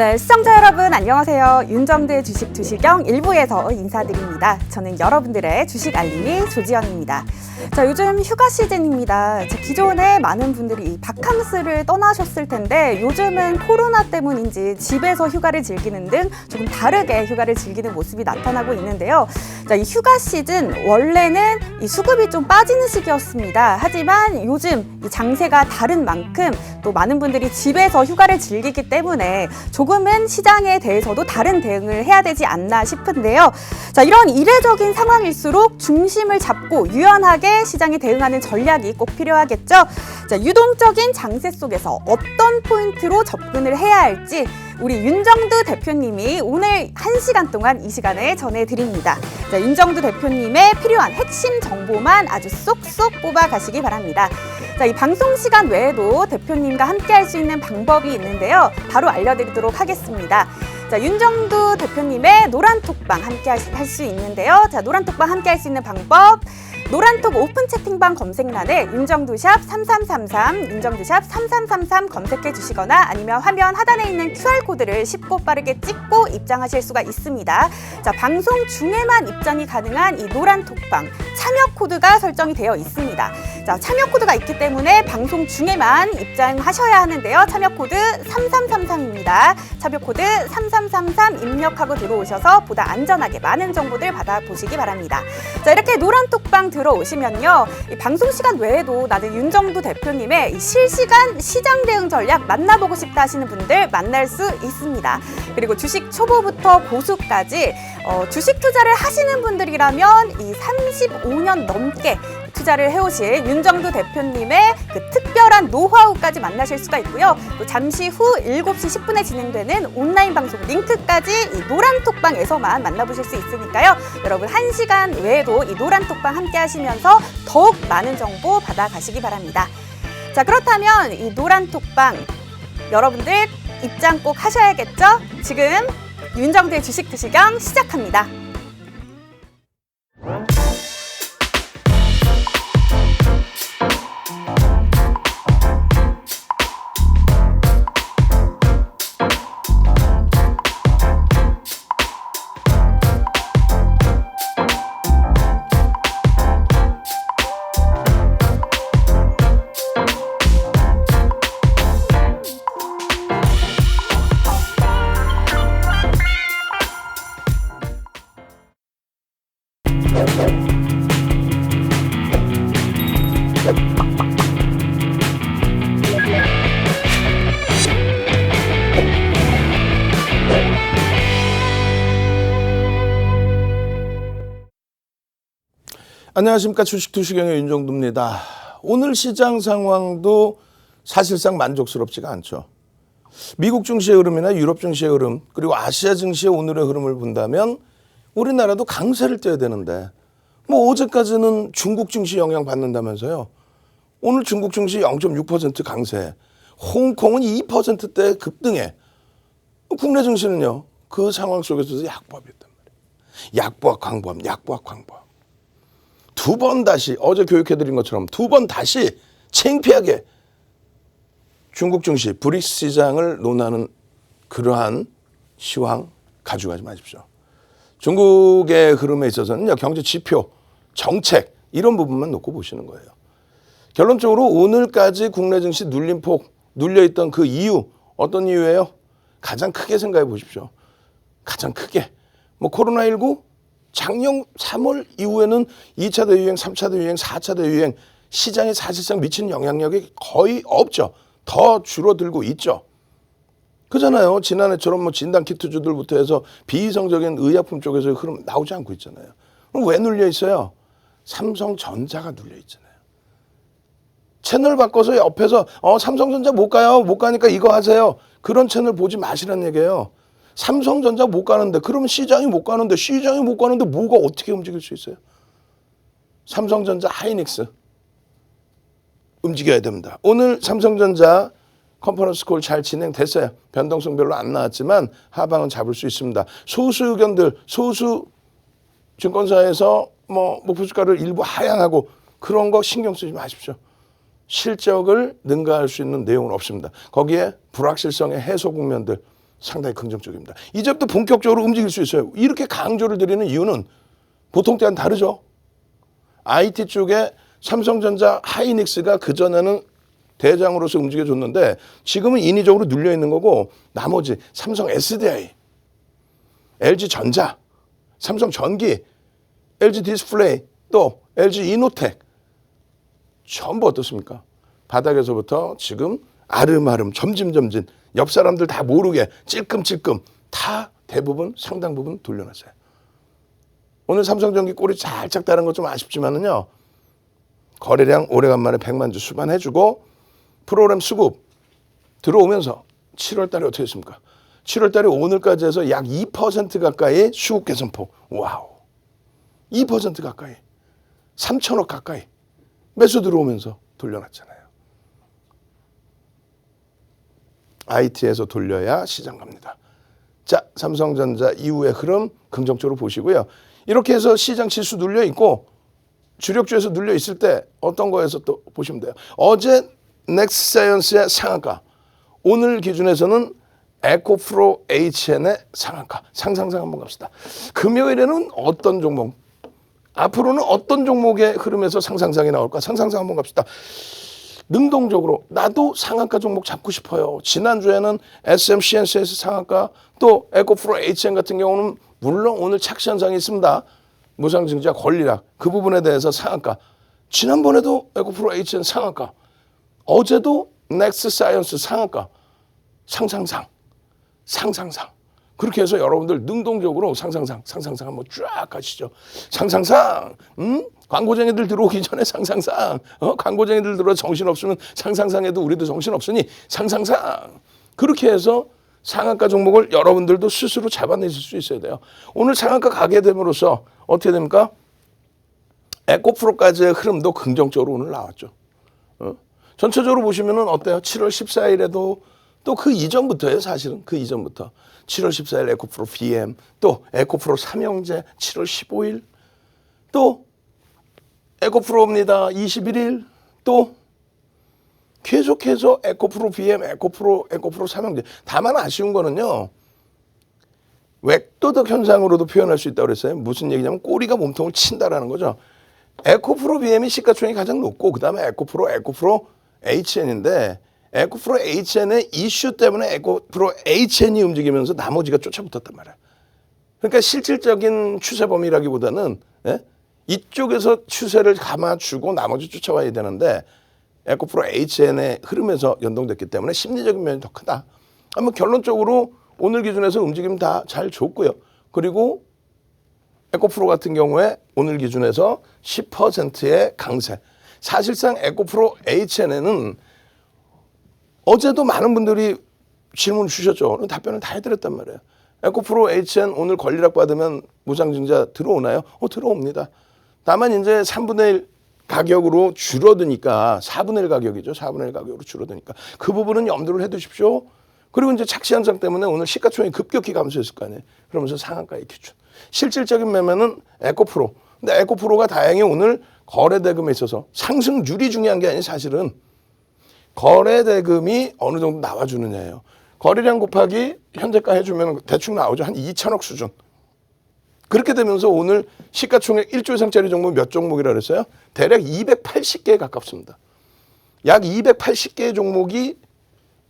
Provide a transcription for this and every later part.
네, 시청자 여러분 안녕하세요. 윤정두의 주식 두시경 1부에서 인사드립니다. 저는 여러분들의 주식 알림이 조지연입니다. 자, 요즘 휴가 시즌입니다. 기존에 많은 분들이 이 바캉스를 떠나셨을 텐데 요즘은 코로나 때문인지 집에서 휴가를 즐기는 등 조금 다르게 휴가를 즐기는 모습이 나타나고 있는데요. 자, 이 휴가 시즌 원래는 이 수급이 좀 빠지는 시기였습니다. 하지만 요즘 이 장세가 다른 만큼 또 많은 분들이 집에서 휴가를 즐기기 때문에 조금은 시장에 대해서도 다른 대응을 해야 되지 않나 싶은데요. 자, 이런 이례적인 상황일수록 중심을 잡고 유연하게 시장에 대응하는 전략이 꼭 필요하겠죠. 자, 유동적인 장세 속에서 어떤 포인트로 접근을 해야 할지 우리 윤정두 대표님이 오늘 1시간 동안 이 시간에 전해드립니다. 자, 윤정두 대표님의 필요한 핵심 정보만 아주 쏙쏙 뽑아가시기 바랍니다. 자, 이 방송 시간 외에도 대표님과 함께 할 수 있는 방법이 있는데요. 바로 알려드리도록 하겠습니다. 자, 윤정두 대표님의 노란톡방 함께 할 수 있는데요. 자, 노란톡방 함께 할 수 있는 방법. 노란톡 오픈 채팅방 검색란에 윤정두샵 3333, 윤정두샵 3333 검색해 주시거나 아니면 화면 하단에 있는 QR코드를 쉽고 빠르게 찍고 입장하실 수가 있습니다. 자, 방송 중에만 입장이 가능한 이 노란톡방 참여 코드가 설정이 되어 있습니다. 자, 참여 코드가 있기 때문에 방송 중에만 입장하셔야 하는데요. 참여 코드 3333입니다. 참여 코드 3333 입력하고 들어오셔서 보다 안전하게 많은 정보들 받아보시기 바랍니다. 자, 이렇게 노란톡방 들어오시면요. 이 방송 시간 외에도 나는 윤정두 대표님의 이 실시간 시장 대응 전략 만나보고 싶다 하시는 분들 만날 수 있습니다. 그리고 주식 초보부터 고수까지 주식 투자를 하시는 분들이라면 이 35년 넘게 투자를 해오신 윤정두 대표님의 그 특별한 노하우까지 만나실 수가 있고요. 또 잠시 후 7시 10분에 진행되는 온라인 방송 링크까지 이 노란톡방에서만 만나보실 수 있으니까요. 여러분 1시간 외에도 이 노란톡방 함께 하시면서 더욱 많은 정보 받아가시기 바랍니다. 자, 그렇다면 이 노란톡방 여러분들 입장 꼭 하셔야겠죠? 지금 윤정두의 주식 두시경 시작합니다. 안녕하십니까. 주식 두시경의 윤정두입니다. 오늘 시장 상황도 사실상 만족스럽지가 않죠. 미국 증시의 흐름이나 유럽 증시의 흐름 그리고 아시아 증시의 오늘의 흐름을 본다면 우리나라도 강세를 떼야 되는데 뭐 어제까지는 중국 증시 영향 받는다면서요. 오늘 중국 증시 0.6% 강세, 홍콩은 2%대 급등해. 국내 증시는요. 그 상황 속에서 약보합이었단 말이에요. 약보합, 광보합, 약보합, 광보합. 두 번 다시 어제 교육해드린 것처럼 두 번 다시 창피하게 중국 증시 브릭스 시장을 논하는 그러한 시황 가져가지 마십시오. 중국의 흐름에 있어서는요, 경제 지표, 정책 이런 부분만 놓고 보시는 거예요. 결론적으로 오늘까지 국내 증시 눌림폭 눌려있던 그 이유 어떤 이유예요? 가장 크게 생각해 보십시오. 가장 크게 뭐 코로나19 작년 3월 이후에는 2차 대유행, 3차 대유행, 4차 대유행 시장에 사실상 미친 영향력이 거의 없죠. 더 줄어들고 있죠. 그잖아요. 지난해처럼 뭐 진단키트주들부터 해서 비이성적인 의약품 쪽에서 흐름 나오지 않고 있잖아요. 그럼 왜 눌려 있어요? 삼성전자가 눌려 있잖아요. 채널 바꿔서 옆에서 삼성전자 못 가요. 못 가니까 이거 하세요. 그런 채널 보지 마시라는 얘기예요. 삼성전자 못 가는데 그러면 시장이 못 가는데 뭐가 어떻게 움직일 수 있어요? 삼성전자 하이닉스 움직여야 됩니다. 오늘 삼성전자 컨퍼런스 콜 잘 진행됐어요. 변동성 별로 안 나왔지만 하방은 잡을 수 있습니다. 소수 의견들, 소수 증권사에서 뭐 목표 주가를 일부 하향하고 그런 거 신경 쓰지 마십시오. 실적을 능가할 수 있는 내용은 없습니다. 거기에 불확실성의 해소 국면들 상당히 긍정적입니다. 이제부터 본격적으로 움직일 수 있어요. 이렇게 강조를 드리는 이유는 보통 때와는 다르죠. IT 쪽에 삼성전자, 하이닉스가 그전에는 대장으로서 움직여줬는데 지금은 인위적으로 눌려 있는 거고 나머지 삼성 SDI, LG전자, 삼성전기, LG 디스플레이, 또 LG 이노텍 전부 어떻습니까? 바닥에서부터 지금 아름아름 점진점진 옆 사람들 다 모르게 찔끔찔끔 다 대부분 상당 부분 돌려놨어요. 오늘 삼성전기 꼴이 살짝 다른 것 좀 아쉽지만은요. 거래량 오래간만에 100만 주 수반해주고 프로그램 수급 들어오면서 7월 달에 어떻게 했습니까? 7월 달에 오늘까지 해서 약 2% 가까이 수급 개선폭. 와우. 2% 가까이. 3천억 가까이. 매수 들어오면서 돌려놨잖아요. IT에서 돌려야 시장 갑니다. 자, 삼성전자 이후의 흐름 긍정적으로 보시고요. 이렇게 해서 시장 지수 눌려 있고 주력주에서 눌려 있을 때 어떤 거에서 또 보시면 돼요. 어제 넥스사이언스의 상한가, 오늘 기준에서는 에코프로 HN의 상한가, 상상상 한번 갑시다. 금요일에는 어떤 종목, 앞으로는 어떤 종목의 흐름에서 상상상이 나올까? 상상상 한번 갑시다. 능동적으로 나도 상한가 종목 잡고 싶어요. 지난주에는 SMCNC에서 상한가, 또 에코프로 HN 같은 경우는 물론 오늘 착시 현상이 있습니다. 무상증자 권리락 그 부분에 대해서 상한가. 지난번에도 에코프로 HN 상한가. 어제도 넥스사이언스 상한가. 상상상. 그렇게 해서 여러분들 능동적으로 상상상 한번 쫙 가시죠. 상상상. 광고쟁이들 들어오기 전에 상상상. 광고쟁이들 들어와 정신없으면 상상상에도 우리도 정신없으니 상상상. 그렇게 해서 상한가 종목을 여러분들도 스스로 잡아내실 수 있어야 돼요. 오늘 상한가 가게 됨으로써 어떻게 됩니까? 에코프로까지의 흐름도 긍정적으로 오늘 나왔죠. 전체적으로 보시면은 어때요? 7월 14일에도 또 그 이전부터예요, 사실은. 그 이전부터. 7월 14일 에코프로 BM, 또 에코프로 삼형제 7월 15일, 또 에코프로입니다. 21일, 또 계속해서 에코프로 BM, 에코프로 삼형제. 다만 아쉬운 거는요. 웩도덕 현상으로도 표현할 수 있다고 그랬어요. 무슨 얘기냐면 꼬리가 몸통을 친다라는 거죠. 에코프로 BM이 시가총액이 가장 높고 그다음에 에코프로 HN인데 에코프로 HN의 이슈 때문에 에코프로 HN이 움직이면서 나머지가 쫓아붙었단 말이야. 그러니까 실질적인 추세범위라기보다는 이쪽에서 추세를 감아주고 나머지 쫓아와야 되는데 에코프로 HN의 흐름에서 연동됐기 때문에 심리적인 면이 더 크다. 한번 결론적으로 오늘 기준에서 움직임 다 잘 좋고요. 그리고 에코프로 같은 경우에 오늘 기준에서 10%의 강세. 사실상 에코프로 HN에는 어제도 많은 분들이 질문 주셨죠. 답변을 다 해드렸단 말이에요. 에코프로 HN 오늘 권리락 받으면 무상증자 들어오나요? 들어옵니다. 다만 이제 3분의 1 가격으로 줄어드니까 4분의 1 가격이죠. 4분의 1 가격으로 줄어드니까 그 부분은 염두를 해두십시오. 그리고 이제 착시 현상 때문에 오늘 시가총액이 급격히 감소했을 거 아니에요. 그러면서 상한가의 기준. 실질적인 매매는 에코프로. 근데 에코프로가 다행히 오늘 거래대금에 있어서 상승률이 중요한 게 아니라 사실은 거래대금이 어느 정도 나와주느냐예요. 거래량 곱하기 현재가 해주면 대충 나오죠. 한 2천억 수준. 그렇게 되면서 오늘 시가총액 1조 이상짜리 종목 몇 종목이라 그랬어요? 대략 280개에 가깝습니다. 약 280개의 종목이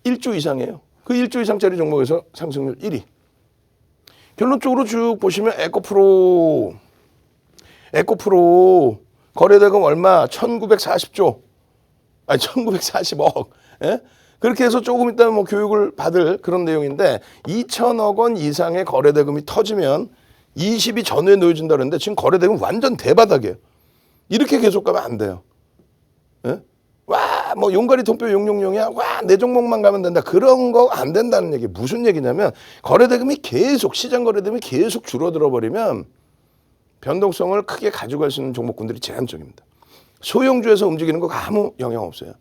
1조 이상이에요. 그 1조 이상짜리 종목에서 상승률 1위. 결론적으로 쭉 보시면 에코프로 거래대금 얼마? 1940조. 아니 1940억. 예? 그렇게 해서 조금 있다가 뭐 교육을 받을 그런 내용인데 2천억 원 이상의 거래대금이 터지면 20이 전후에 놓여진다 그랬는데 지금 거래대금 완전 대바닥이에요. 이렇게 계속 가면 안 돼요. 예? 와, 뭐 용가리 통뼈 용용용이야. 와, 내 종목만 가면 된다. 그런 거 안 된다는 얘기. 무슨 얘기냐면 거래대금이 계속 시장 거래대금이 계속 줄어들어 버리면 변동성을 크게 가져갈 수 있는 종목군들이 제한적입니다. 소형주에서 움직이는 거 아무 영향 없어요.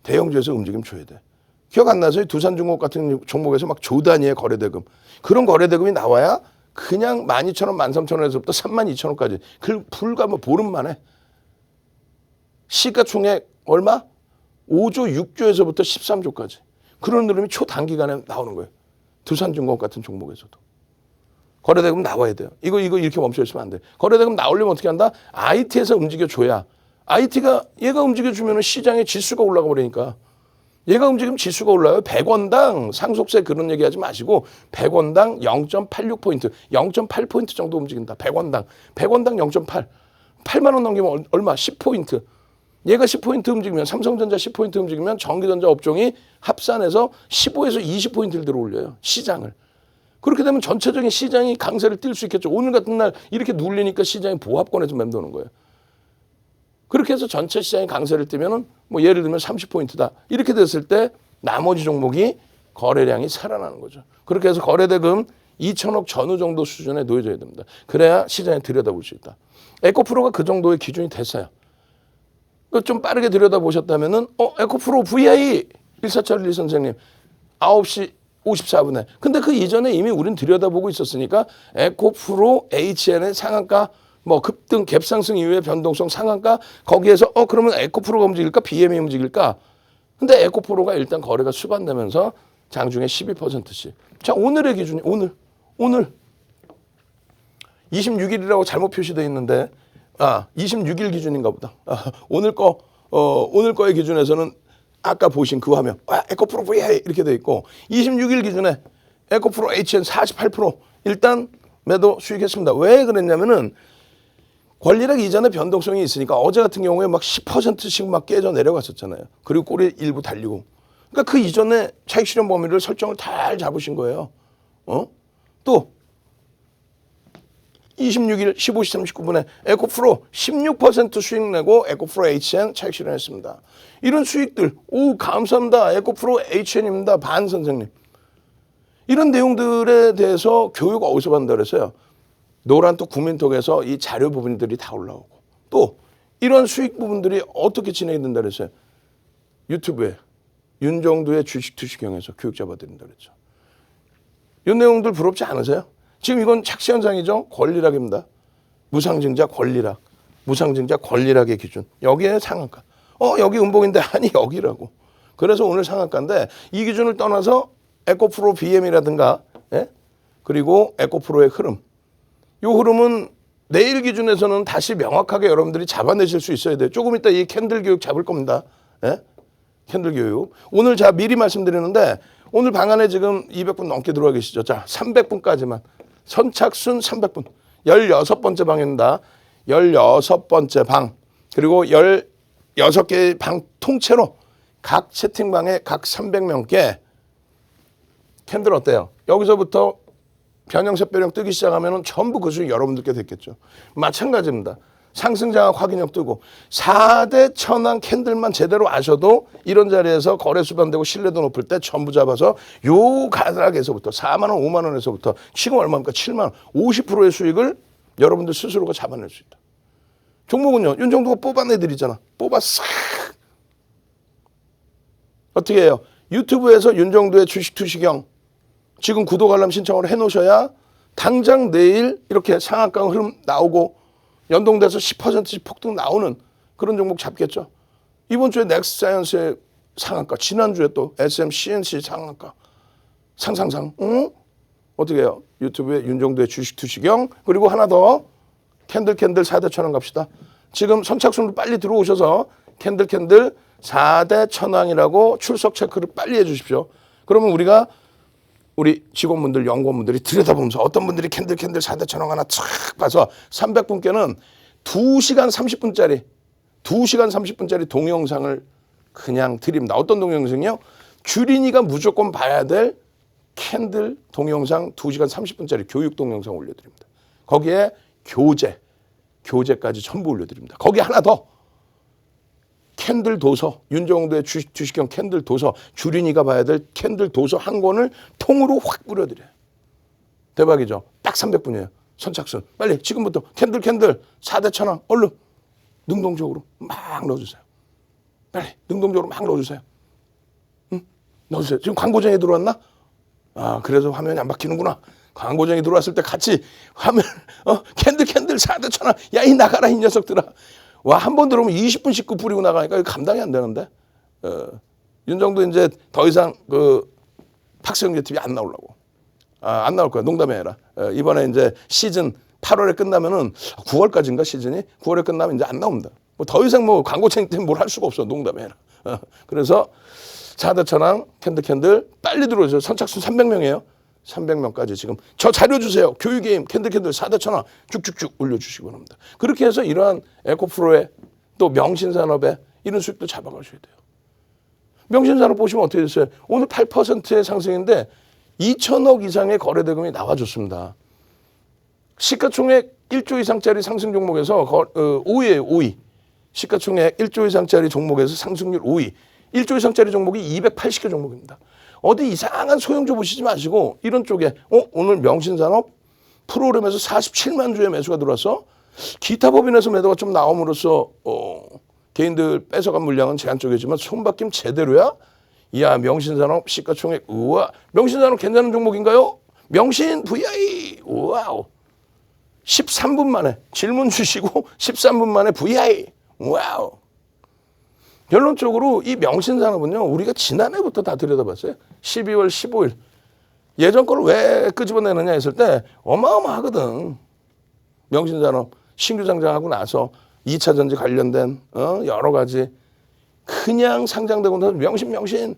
대형주에서 움직임 줘야 돼. 기억 안 나세요? 두산중공업 같은 종목에서 막 조 단위의 거래대금. 그런 거래대금이 나와야 그냥 12,000원, 13,000원에서부터 32,000원까지. 그 불과 뭐 보름 만에 시가총액 얼마? 5조 6조에서부터 13조까지. 그런 흐름이 초단기간에 나오는 거예요. 두산중공업 같은 종목에서도. 거래대금 나와야 돼요. 이거 이렇게 멈춰 있으면 안 돼. 거래대금 나오려면 어떻게 한다? IT에서 움직여줘야. IT가 얘가 움직여주면 시장의 지수가 올라가 버리니까. 얘가 움직이면 지수가 올라요. 100원당 상속세 그런 얘기하지 마시고 100원당 0.86포인트, 0.8포인트 정도 움직인다. 100원당 0.8. 8만 원 넘기면 얼마? 10포인트. 얘가 10포인트 움직이면 삼성전자 10포인트 움직이면 전기전자 업종이 합산해서 15에서 20포인트를 들어 올려요. 시장을. 그렇게 되면 전체적인 시장이 강세를 띨 수 있겠죠. 오늘 같은 날 이렇게 눌리니까 시장이 보합권에서 맴도는 거예요. 그렇게 해서 전체 시장이 강세를 띠면은 뭐 예를 들면 30포인트다. 이렇게 됐을 때 나머지 종목이 거래량이 살아나는 거죠. 그렇게 해서 거래대금 2천억 전후 정도 수준에 놓여져야 됩니다. 그래야 시장에 들여다볼 수 있다. 에코프로가 그 정도의 기준이 됐어요. 좀 빠르게 들여다보셨다면은 에코프로 VI 1471 선생님 9시 54분에. 근데 그 이전에 이미 우린 들여다보고 있었으니까 에코프로 HN의 상한가 뭐 급등 갭상승 이후의 변동성 상한가 거기에서 그러면 에코프로가 움직일까 BM이 움직일까? 근데 에코프로가 일단 거래가 수반되면서 장중에 12%씩. 자, 오늘의 기준이 오늘 26일이라고 잘못 표시되어 있는데 26일 기준인가 보다. 오늘 거의 기준에서는 아까 보신 그 화면 에코프로 VI 이렇게 돼 있고 26일 기준에 에코프로 HN 48% 일단 매도 수익했습니다. 왜 그랬냐면은 권리락 이전에 변동성이 있으니까 어제 같은 경우에 막 10%씩 막 깨져 내려갔었잖아요. 그리고 꼬리 일부 달리고. 그러니까 그 이전에 차익 실현 범위를 설정을 잘 잡으신 거예요. 또 26일 15시 39분에 에코프로 16% 수익 내고 에코프로 HN 차익 실현했습니다. 이런 수익들, 감사합니다. 에코프로 HN입니다. 반 선생님. 이런 내용들에 대해서 교육 어디서 받는다 그랬어요? 노란톡 국민톡에서 이 자료 부분들이 다 올라오고 또 이런 수익 부분들이 어떻게 진행이 된다 그랬어요? 유튜브에 윤정두의 주식 투시경에서 교육 잡아드린다 그랬죠. 이 내용들 부럽지 않으세요? 지금 이건 착시 현상이죠. 권리락입니다. 무상증자 권리락. 무상증자 권리락의 기준. 여기에 상한가. 여기 음봉인데 아니 여기라고. 그래서 오늘 상한가인데 이 기준을 떠나서 에코프로 BM이라든가 그리고 에코프로의 흐름. 이 흐름은 내일 기준에서는 다시 명확하게 여러분들이 잡아내실 수 있어야 돼요. 조금 이따 이 캔들 교육 잡을 겁니다. 캔들 교육. 오늘 자 미리 말씀드리는데 오늘 방 안에 지금 200분 넘게 들어와 계시죠. 자 300분까지만. 선착순 300분. 16번째 방입니다. 16번째 방. 그리고 16개의 방 통째로 각 채팅방에 각 300명께 캔들 어때요? 여기서부터 변형세배령 뜨기 시작하면 전부 그 수익 여러분들께 됐겠죠. 마찬가지입니다. 상승장악 확인력 뜨고 4대 천왕 캔들만 제대로 아셔도 이런 자리에서 거래 수반되고 신뢰도 높을 때 전부 잡아서 요 가닥에서부터 4만 원, 5만 원에서부터 지금 얼마입니까? 7만 원, 50%의 수익을 여러분들 스스로가 잡아낼 수 있다. 종목은요. 윤정도가 뽑아내드리잖아. 뽑았어. 어떻게 해요? 유튜브에서 윤정도의 주식 투시경 지금 구독 알람 신청을 해놓으셔야 당장 내일 이렇게 상한가 흐름 나오고 연동돼서 10%씩 폭등 나오는 그런 종목 잡겠죠. 이번 주에 넥스사이언스의 상한가, 지난주에 또 SMCNC 상한가, 상상상. 어떻게 해요? 유튜브에 윤정도의 주식 투시경 그리고 하나 더 캔들 4대 천왕 갑시다. 지금 선착순으로 빨리 들어오셔서 캔들 4대 천왕이라고 출석 체크를 빨리 해주십시오. 그러면 우리 직원분들, 연구원분들이 들여다보면서 어떤 분들이 캔들 4대 천왕 하나 촥 봐서 300분께는 2시간 30분짜리 동영상을 그냥 드립니다. 어떤 동영상이요? 주린이가 무조건 봐야 될 캔들 동영상 2시간 30분짜리 교육 동영상 올려드립니다. 거기에 교재까지 전부 올려드립니다. 거기 하나 더 캔들 도서, 윤정도의 주식형 캔들 도서, 주린이가 봐야 될 캔들 도서 한 권을 통으로 확 뿌려드려요. 대박이죠. 딱 300분이에요. 선착순. 빨리 지금부터 캔들 4대 천왕 얼른 능동적으로 막 넣어주세요. 빨리 능동적으로 막 넣어주세요. 넣어주세요. 지금 광고쟁이 들어왔나? 그래서 화면이 안 바뀌는구나. 광고쟁이 들어왔을 때 같이 화면 캔들 4대 천왕 야 이 나가라 이 녀석들아. 와, 한 번 들어오면 20분씩 그 뿌리고 나가니까 이거 감당이 안 되는데. 윤정도 이제 더 이상 그 박세영제 TV 안 나오려고. 안 나올 거야. 농담이 아니라. 이번에 이제 시즌 8월에 끝나면은 9월까지인가 시즌이 9월에 끝나면 이제 안 나옵니다. 뭐 더 이상 뭐 광고쟁이 때문에 뭘 할 수가 없어. 농담이 아니라. 그래서 사대천왕 캔들 빨리 들어오세요. 선착순 300명이에요. 300명까지 지금 저 자료 주세요. 교육게임 캔들 사대천왕 쭉쭉쭉 올려주시기 바랍니다. 그렇게 해서 이러한 에코프로의 또 명신산업의 이런 수익도 잡아가셔야 돼요. 명신산업 보시면 어떻게 됐어요? 오늘 8%의 상승인데 2천억 이상의 거래대금이 나와줬습니다. 시가총액 1조 이상짜리 상승 종목에서 5위예요. 5위. 시가총액 1조 이상짜리 종목에서 상승률 5위. 1조 이상짜리 종목이 280개 종목입니다. 어디 이상한 소형주 보시지 마시고 이런 쪽에 오늘 명신산업 프로그램에서 47만 주의 매수가 들어와서 기타 법인에서 매도가 좀 나옴으로써 개인들 뺏어간 물량은 제한적이지만 손바뀜 제대로야. 이야 명신산업 시가총액 우와 명신산업 괜찮은 종목인가요? 명신 VI 와우 13분 만에 질문 주시고 13분 만에 VI 와우. 결론적으로 이 명신산업은요 우리가 지난해부터 다 들여다봤어요. 12월 15일 예전 걸 왜 끄집어내느냐 했을 때 어마어마하거든. 명신산업 신규 상장하고 나서 2차 전지 관련된 여러 가지 그냥 상장되고 나서 명신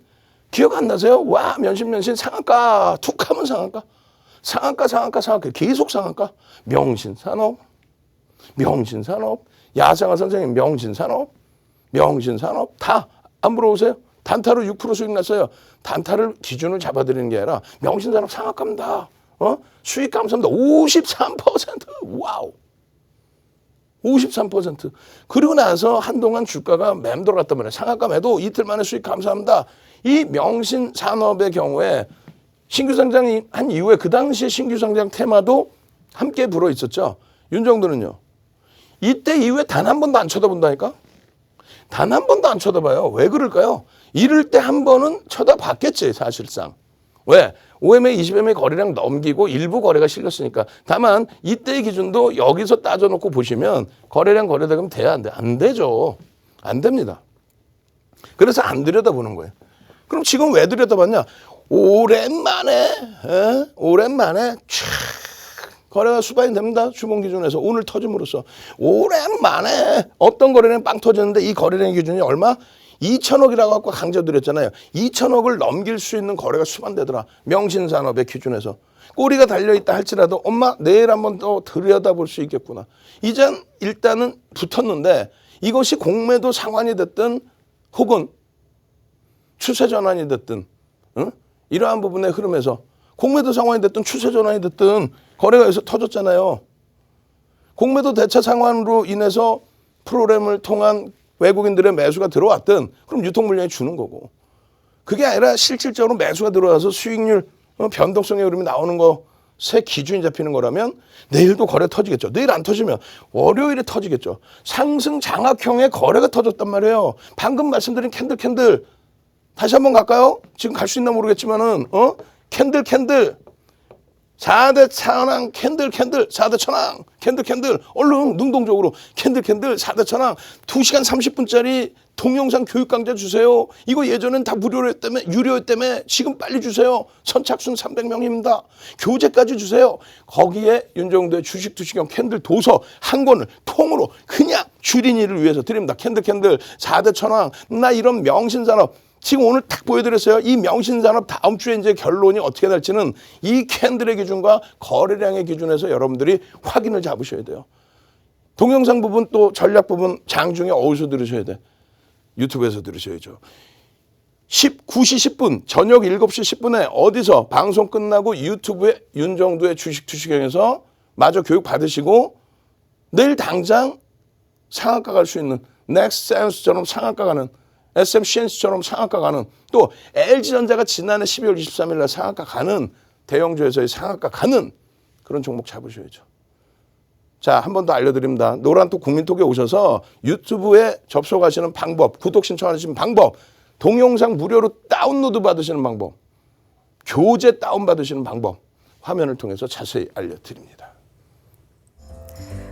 기억 안 나세요? 와 명신 상한가 툭하면 상한가 계속 상한가 명신산업 야상화 선생님 명신산업 다 안 물어보세요? 단타로 6% 수익 났어요. 단타를 기준을 잡아드리는 게 아니라 명신산업 상한가입니다. 수익 감소합니다. 53% 와우 53%. 그리고 나서 한동안 주가가 맴돌아 갔단 말이에요. 상한가 매도 이틀 만에 수익 감소합니다. 이 명신산업의 경우에 신규 상장이 한 이후에 그 당시에 신규 상장 테마도 함께 불어 있었죠. 윤정도는요. 이때 이후에 단 한 번도 안 쳐다본다니까? 단 한 번도 안 쳐다봐요. 왜 그럴까요? 이럴 때 한 번은 쳐다봤겠지 사실상. 왜? OMA, 20MA 거래량 넘기고 일부 거래가 실렸으니까. 다만 이때의 기준도 여기서 따져놓고 보시면 거래량 거래대금 돼야 안 돼? 안 되죠. 안 됩니다. 그래서 안 들여다보는 거예요. 그럼 지금 왜 들여다봤냐? 오랜만에 거래가 수반이 됩니다. 주봉 기준에서 오늘 터짐으로써 오랜만에 어떤 거래량 빵 터졌는데 이 거래량 기준이 얼마? 2천억이라고 갖고 강조드렸잖아요. 2천억을 넘길 수 있는 거래가 수반되더라. 명신산업의 기준에서. 꼬리가 달려있다 할지라도 엄마 내일 한번 더 들여다볼 수 있겠구나. 이젠 일단은 붙었는데 이것이 공매도 상환이 됐든 혹은 추세 전환이 됐든 이러한 부분의 흐름에서 공매도 상환이 됐든 추세 전환이 됐든 거래가 여기서 터졌잖아요. 공매도 대차 상환으로 인해서 프로그램을 통한 외국인들의 매수가 들어왔든 그럼 유통 물량이 주는 거고 그게 아니라 실질적으로 매수가 들어와서 수익률 변동성의 흐름이 나오는 것에 기준이 잡히는 거라면 내일도 거래 터지겠죠. 내일 안 터지면 월요일에 터지겠죠. 상승 장악형의 거래가 터졌단 말이에요. 방금 말씀드린 캔들 다시 한번 갈까요? 지금 갈 수 있나 모르겠지만은 캔들 4대 천왕 캔들 4대 천왕 캔들 얼른 능동적으로 캔들 4대 천왕 2시간 30분짜리 동영상 교육 강좌 주세요. 이거 예전엔 다 유료였다며 지금 빨리 주세요. 선착순 300명입니다. 교재까지 주세요. 거기에 윤정도의 주식 투시경 캔들 도서 한 권을 통으로 그냥 주린이를 위해서 드립니다. 캔들 4대 천왕 나 이런 명신산업 지금 오늘 딱 보여드렸어요. 이 명신산업 다음 주에 이제 결론이 어떻게 날지는 이 캔들의 기준과 거래량의 기준에서 여러분들이 확인을 잡으셔야 돼요. 동영상 부분 또 전략 부분 장중에 어디서 들으셔야 돼? 유튜브에서 들으셔야죠. 9시 10분 저녁 7시 10분에 어디서 방송 끝나고 유튜브에 윤정도의 주식 투시경에서 마저 교육 받으시고 내일 당장 상한가 갈 수 있는 넥센스처럼 상한가 가는 SMCNC처럼 상한가 가는 또 LG전자가 지난해 12월 23일 날 상한가 가는 대형주에서의 상한가 가는 그런 종목 잡으셔야죠. 자, 한 번 더 알려드립니다. 노란톡 국민톡에 오셔서 유튜브에 접속하시는 방법, 구독 신청하시는 방법, 동영상 무료로 다운로드 받으시는 방법, 교재 다운받으시는 방법 화면을 통해서 자세히 알려드립니다.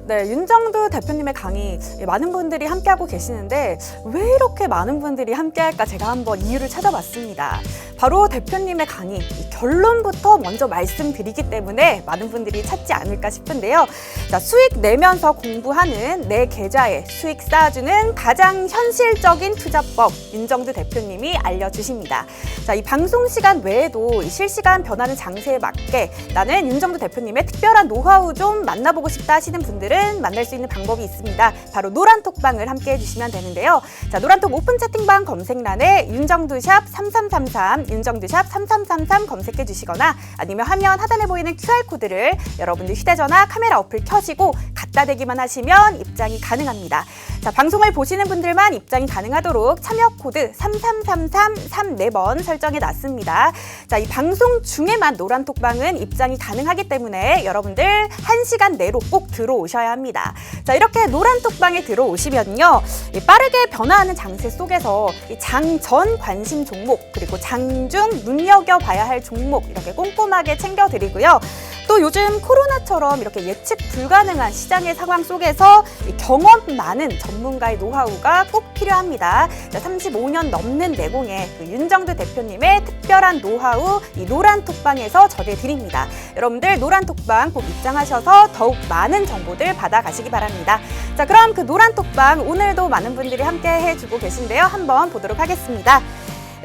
네, 윤정두 대표님의 강의 많은 분들이 함께하고 계시는데 왜 이렇게 많은 분들이 함께할까 제가 한번 이유를 찾아봤습니다. 바로 대표님의 강의 결론부터 먼저 말씀드리기 때문에 많은 분들이 찾지 않을까 싶은데요. 자, 수익 내면서 공부하는 내 계좌에 수익 쌓아주는 가장 현실적인 투자법 윤정두 대표님이 알려주십니다. 자, 이 방송 시간 외에도 이 실시간 변하는 장세에 맞게 나는 윤정두 대표님의 특별한 노하우 좀 만나보고 싶다 하시는 분들은 만날 수 있는 방법이 있습니다. 바로 노란톡방을 함께 해주시면 되는데요. 자, 노란톡 오픈 채팅방 검색란에 윤정두샵 3333 윤정두샵 3333 검색해 주시거나 아니면 화면 하단에 보이는 QR코드를 여러분들 휴대전화 카메라 어플 켜시고 갖다 대기만 하시면 입장이 가능합니다. 자, 방송을 보시는 분들만 입장이 가능하도록 참여 코드 333334번 설정해 놨습니다. 자, 이 방송 중에만 노란톡방은 입장이 가능하기 때문에 여러분들 1시간 내로 꼭 들어오셔야 합니다. 자, 이렇게 노란톡방에 들어오시면요. 이 빠르게 변화하는 장세 속에서 이 장전 관심 종목 그리고 장중 눈여겨봐야 할 종목 이렇게 꼼꼼하게 챙겨드리고요. 또 요즘 코로나처럼 이렇게 예측 불가능한 시장의 상황 속에서 이 경험 많은 전문가의 노하우가 꼭 필요합니다. 자, 35년 넘는 내공의 그 윤정두 대표님의 특별한 노하우 이 노란톡방에서 전해드립니다. 여러분들 노란톡방 꼭 입장하셔서 더욱 많은 정보들 받아가시기 바랍니다. 자, 그럼 그 노란톡방 오늘도 많은 분들이 함께 해주고 계신데요. 한번 보도록 하겠습니다.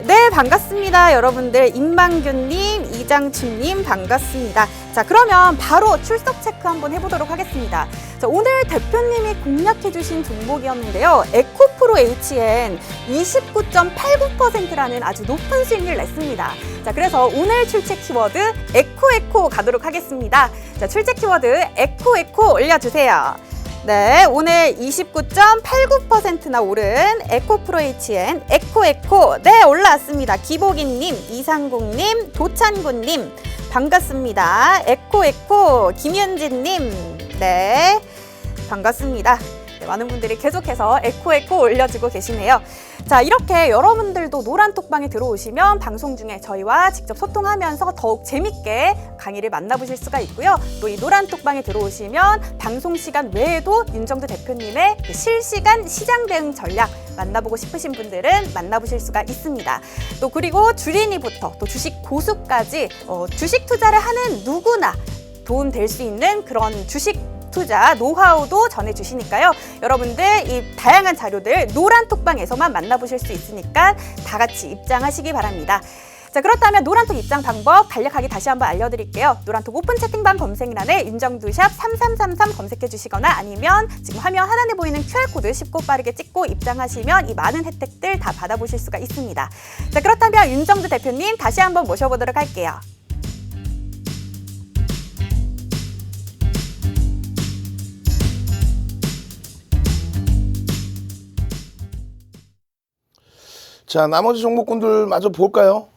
네, 반갑습니다. 여러분들 임만규님, 이장춘님 반갑습니다. 자, 그러면 바로 출석 체크 한번 해보도록 하겠습니다. 자, 오늘 대표님이 공략해 주신 종목이었는데요. 에코프로 HN 29.89%라는 아주 높은 수익률을 냈습니다. 자, 그래서 오늘 출첵 키워드 에코 가도록 하겠습니다. 자, 출첵 키워드 에코 올려주세요. 네, 오늘 29.89%나 오른 에코프로 HN 에코 네, 올라왔습니다. 기복이님, 이상국님, 도찬구님 반갑습니다. 에코 김윤진님 네, 반갑습니다. 네, 많은 분들이 계속해서 에코 올려주고 계시네요. 자, 이렇게 여러분들도 노란톡방에 들어오시면 방송 중에 저희와 직접 소통하면서 더욱 재밌게 강의를 만나보실 수가 있고요. 또 이 노란톡방에 들어오시면 방송 시간 외에도 윤정두 대표님의 그 실시간 시장 대응 전략 만나보고 싶으신 분들은 만나보실 수가 있습니다. 또 그리고 주린이부터 또 주식 고수까지 주식 투자를 하는 누구나 도움될 수 있는 그런 주식 투자 노하우도 전해주시니까요. 여러분들 이 다양한 자료들 노란톡방에서만 만나보실 수 있으니까 다 같이 입장하시기 바랍니다. 자, 그렇다면 노란톡 입장 방법 간략하게 다시 한번 알려드릴게요. 노란톡 오픈 채팅방 검색란에 윤정두샵 3333 검색해 주시거나 아니면 지금 화면 하단에 보이는 QR코드 쉽고 빠르게 찍고 입장하시면 이 많은 혜택들 다 받아보실 수가 있습니다. 자, 그렇다면 윤정두 대표님 다시 한번 모셔보도록 할게요. 자, 나머지 종목군들 마저 볼까요?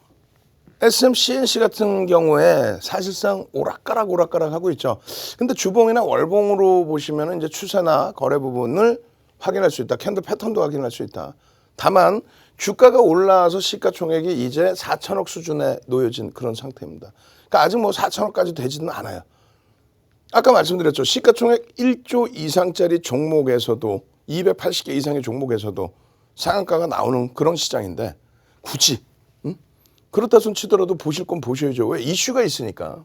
SMCNC 같은 경우에 사실상 오락가락 하고 있죠. 근데 주봉이나 월봉으로 보시면 이제 추세나 거래 부분을 확인할 수 있다. 캔들 패턴도 확인할 수 있다. 다만 주가가 올라와서 시가총액이 이제 4천억 수준에 놓여진 그런 상태입니다. 그러니까 아직 뭐 4천억까지 되지는 않아요. 아까 말씀드렸죠. 시가총액 1조 이상짜리 종목에서도 280개 이상의 종목에서도 상한가가 나오는 그런 시장인데 굳이 그렇다 손 치더라도 보실 건 보셔야죠. 왜? 이슈가 있으니까.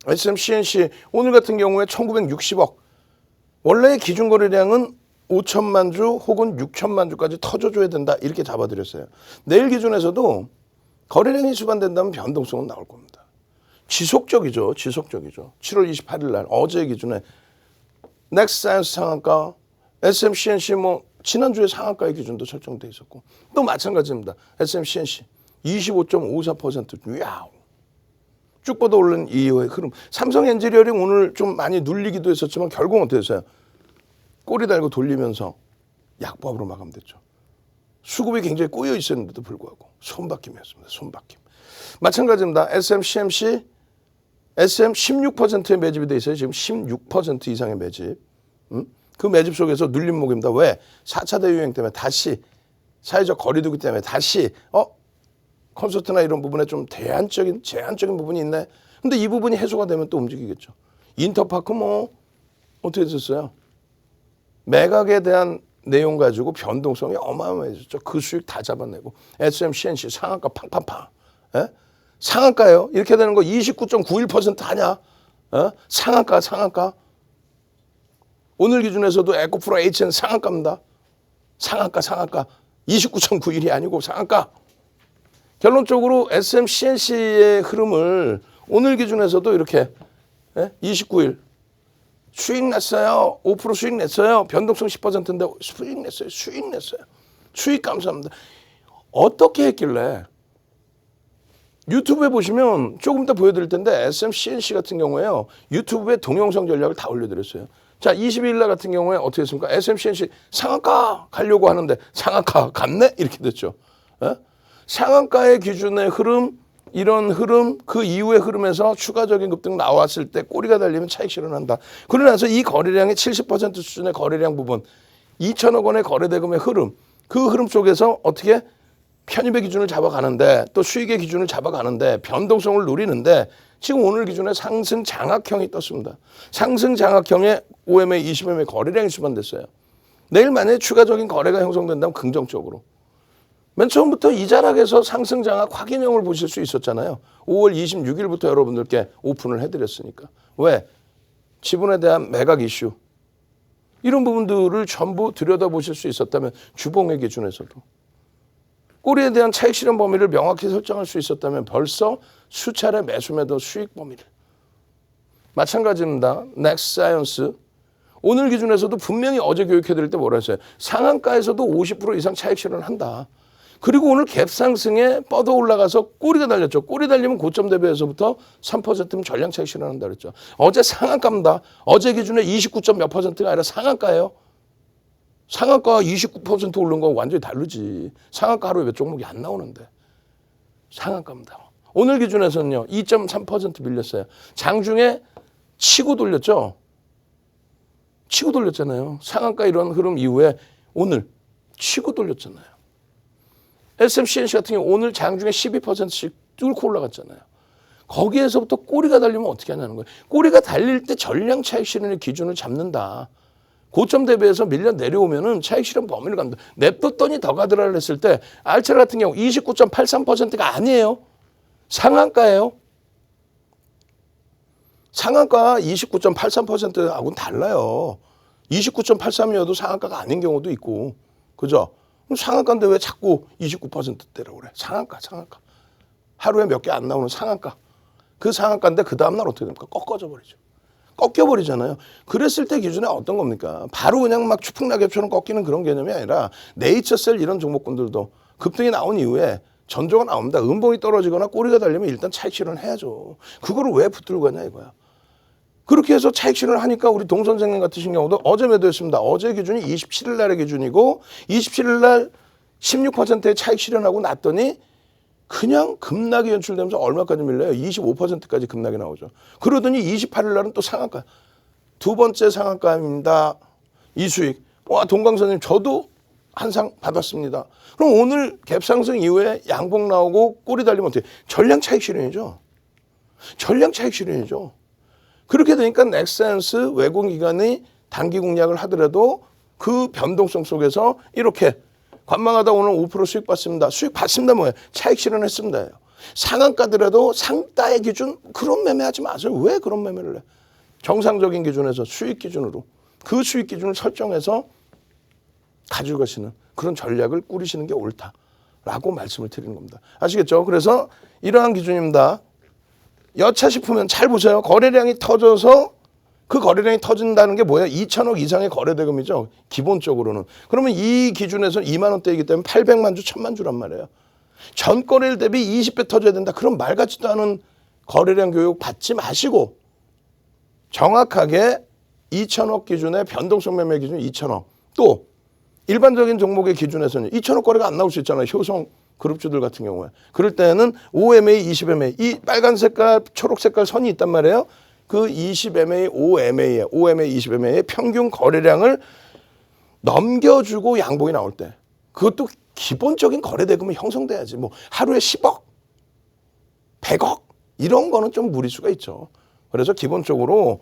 SMCNC 오늘 같은 경우에 1960억. 원래 기준 거래량은 5천만 주 혹은 6천만 주까지 터져줘야 된다. 이렇게 잡아드렸어요. 내일 기준에서도 거래량이 수반된다면 변동성은 나올 겁니다. 지속적이죠. 7월 28일 날 어제 기준에 넥스사이언스 상한가, SMCNC 뭐 지난주에 상한가의 기준도 설정돼 있었고 또 마찬가지입니다. SMCNC 25.54% 야우. 쭉 뻗어 오른 이후의 흐름. 삼성 엔지니어링 오늘 좀 많이 눌리기도 했었지만 결국은 어떻게 됐어요? 꼬리 달고 돌리면서 약보합으로 마감됐죠. 수급이 굉장히 꼬여 있었는데도 불구하고 손바뀜이었습니다. 손바뀜. 마찬가지입니다. SMCMC SM 16%의 매집이 돼 있어요. 지금 16% 이상의 매집. 그 매집 속에서 눌림목입니다. 왜? 4차 대유행 때문에 다시 사회적 거리두기 때문에 다시 콘서트나 이런 부분에 좀 제한적인 부분이 있네. 근데 이 부분이 해소가 되면 또 움직이겠죠. 인터파크 뭐 어떻게 됐었어요? 매각에 대한 내용 가지고 변동성이 어마어마해졌죠. 그 수익 다 잡아내고 SM, CNC 상한가 팡팡팡. 예? 상한가예요. 이렇게 되는 거 29.91% 하냐? 상한가. 오늘 기준에서도 에코프로 HN 상한가입니다. 상한가. 29.91이 아니고 상한가. 결론적으로 SM, CNC의 흐름을 오늘 기준에서도 이렇게 29일 수익 냈어요. 5% 수익 냈어요. 변동성 10%인데 수익 냈어요. 수익 감사합니다. 어떻게 했길래 유튜브에 보시면 조금 더 보여드릴 텐데 SM, CNC 같은 경우에요. 유튜브에 동영상 전략을 다 올려드렸어요. 자, 22일 날 같은 경우에 어떻게 했습니까? SM, CNC 상한가 가려고 하는데 상한가 갔네? 이렇게 됐죠. 상한가의 기준의 흐름, 이런 흐름, 그 이후의 흐름에서 추가적인 급등 나왔을 때 꼬리가 달리면 차익 실현한다. 그러고 나서 이 거래량의 70% 수준의 거래량 부분, 2천억 원의 거래대금의 흐름, 그 흐름 속에서 어떻게 편입의 기준을 잡아가는데 또 수익의 기준을 잡아가는데 변동성을 누리는데 지금 오늘 기준에 상승 장악형이 떴습니다. 상승 장악형의 OMA, 20MA 거래량이 수반됐어요. 내일 만약에 추가적인 거래가 형성된다면 긍정적으로. 맨 처음부터 이 자락에서 상승 장악 확인형을 보실 수 있었잖아요. 5월 26일부터 여러분들께 오픈을 해드렸으니까. 왜? 지분에 대한 매각 이슈. 이런 부분들을 전부 들여다보실 수 있었다면 주봉의 기준에서도. 꼬리에 대한 차익 실현 범위를 명확히 설정할 수 있었다면 벌써 수차례 매수 매도 수익 범위를. 마찬가지입니다. 넥스사이언스. 오늘 기준에서도 분명히 어제 교육해드릴 때 뭐라 했어요? 상한가에서도 50% 이상 차익 실현을 한다. 그리고 오늘 갭 상승에 뻗어 올라가서 꼬리가 달렸죠. 꼬리 달리면 고점 대비해서부터 3%면 전량 차익 실현한다 그랬죠. 어제 상한가입니다. 어제 기준에 29점 몇 %가 아니라 상한가예요. 상한가 29% 오른 거 완전히 다르지. 상한가 하루에 몇 종목이 안 나오는데. 상한가입니다. 오늘 기준에서는요. 2.3% 밀렸어요. 장중에 치고 돌렸죠. 치고 돌렸잖아요. 상한가 이런 흐름 이후에 오늘 치고 돌렸잖아요. SMCNC 같은 경우 오늘 장중에 12%씩 뚫고 올라갔잖아요. 거기에서부터 꼬리가 달리면 어떻게 하냐는 거예요. 꼬리가 달릴 때 전량 차익 실현의 기준을 잡는다. 고점 대비해서 밀려 내려오면은 차익 실현 범위를 간다. 냅뒀더니 더 가더라를 했을 때 알차라 같은 경우 29.83%가 아니에요. 상한가예요. 상한가 29.83%하고는 달라요. 29.83이어도 상한가가 아닌 경우도 있고. 그죠? 그럼 상한가인데 왜 자꾸 29%대라고 그래? 상한가. 하루에 몇 개 안 나오는 상한가. 그 상한가인데 그 다음날 어떻게 됩니까? 꺾어져 버리죠. 꺾여버리잖아요. 그랬을 때 기준에 어떤 겁니까? 바로 그냥 막 추풍낙엽처럼 꺾이는 그런 개념이 아니라 네이처셀 이런 종목군들도 급등이 나온 이후에 전조가 나옵니다. 음봉이 떨어지거나 꼬리가 달리면 일단 차익 실현을 해야죠. 그거를 왜 붙들고 가냐 이거야. 그렇게 해서 차익 실현을 하니까 우리 동 선생님 같으신 경우도 어제 매도했습니다. 어제 기준이 27일 날의 기준이고 27일 날 16%의 차익 실현하고 났더니 그냥 급락이 연출되면서 얼마까지 밀려요? 25%까지 급락이 나오죠. 그러더니 28일 날은 또 상한가. 두 번째 상한가입니다. 이 수익. 와, 동강 선생님 저도 한 상 받았습니다. 그럼 오늘 갭상승 이후에 양봉 나오고 꼬리 달리면 어떻게? 전량 차익 실현이죠. 전량 차익 실현이죠. 그렇게 되니까 넥센스 외국기관이 단기 공략을 하더라도 그 변동성 속에서 이렇게 관망하다 오늘 5% 수익 받습니다. 수익 받습니다 뭐예요? 차익 실현했습니다. 상한가더라도 상따의 기준 그런 매매하지 마세요. 왜 그런 매매를 해? 정상적인 기준에서 수익 기준으로 그 수익 기준을 설정해서 가지고 가시는 그런 전략을 꾸리시는 게 옳다라고 말씀을 드리는 겁니다. 아시겠죠? 그래서 이러한 기준입니다. 여차 싶으면 잘 보세요. 거래량이 터져서 그 거래량이 터진다는 게 뭐예요? 2천억 이상의 거래대금이죠. 기본적으로는. 그러면 이 기준에서는 2만 원대이기 때문에 800만 주, 1000만 주란 말이에요. 전 거래일 대비 20배 터져야 된다. 그럼 말 같지도 않은 거래량 교육 받지 마시고 정확하게 2천억 기준의 변동성 매매 기준 2천억. 또 일반적인 종목의 기준에서는 2천억 거래가 안 나올 수 있잖아요. 효성 그룹주들 같은 경우에. 그럴 때는 OMA, 20MA 이 빨간 색깔, 초록 색깔 선이 있단 말이에요. 그 20MA, OMA, 20MA의 평균 거래량을 넘겨주고 양봉이 나올 때 그것도 기본적인 거래대금이 형성돼야지. 뭐 하루에 10억, 100억 이런 거는 좀 무리수가 있죠. 그래서 기본적으로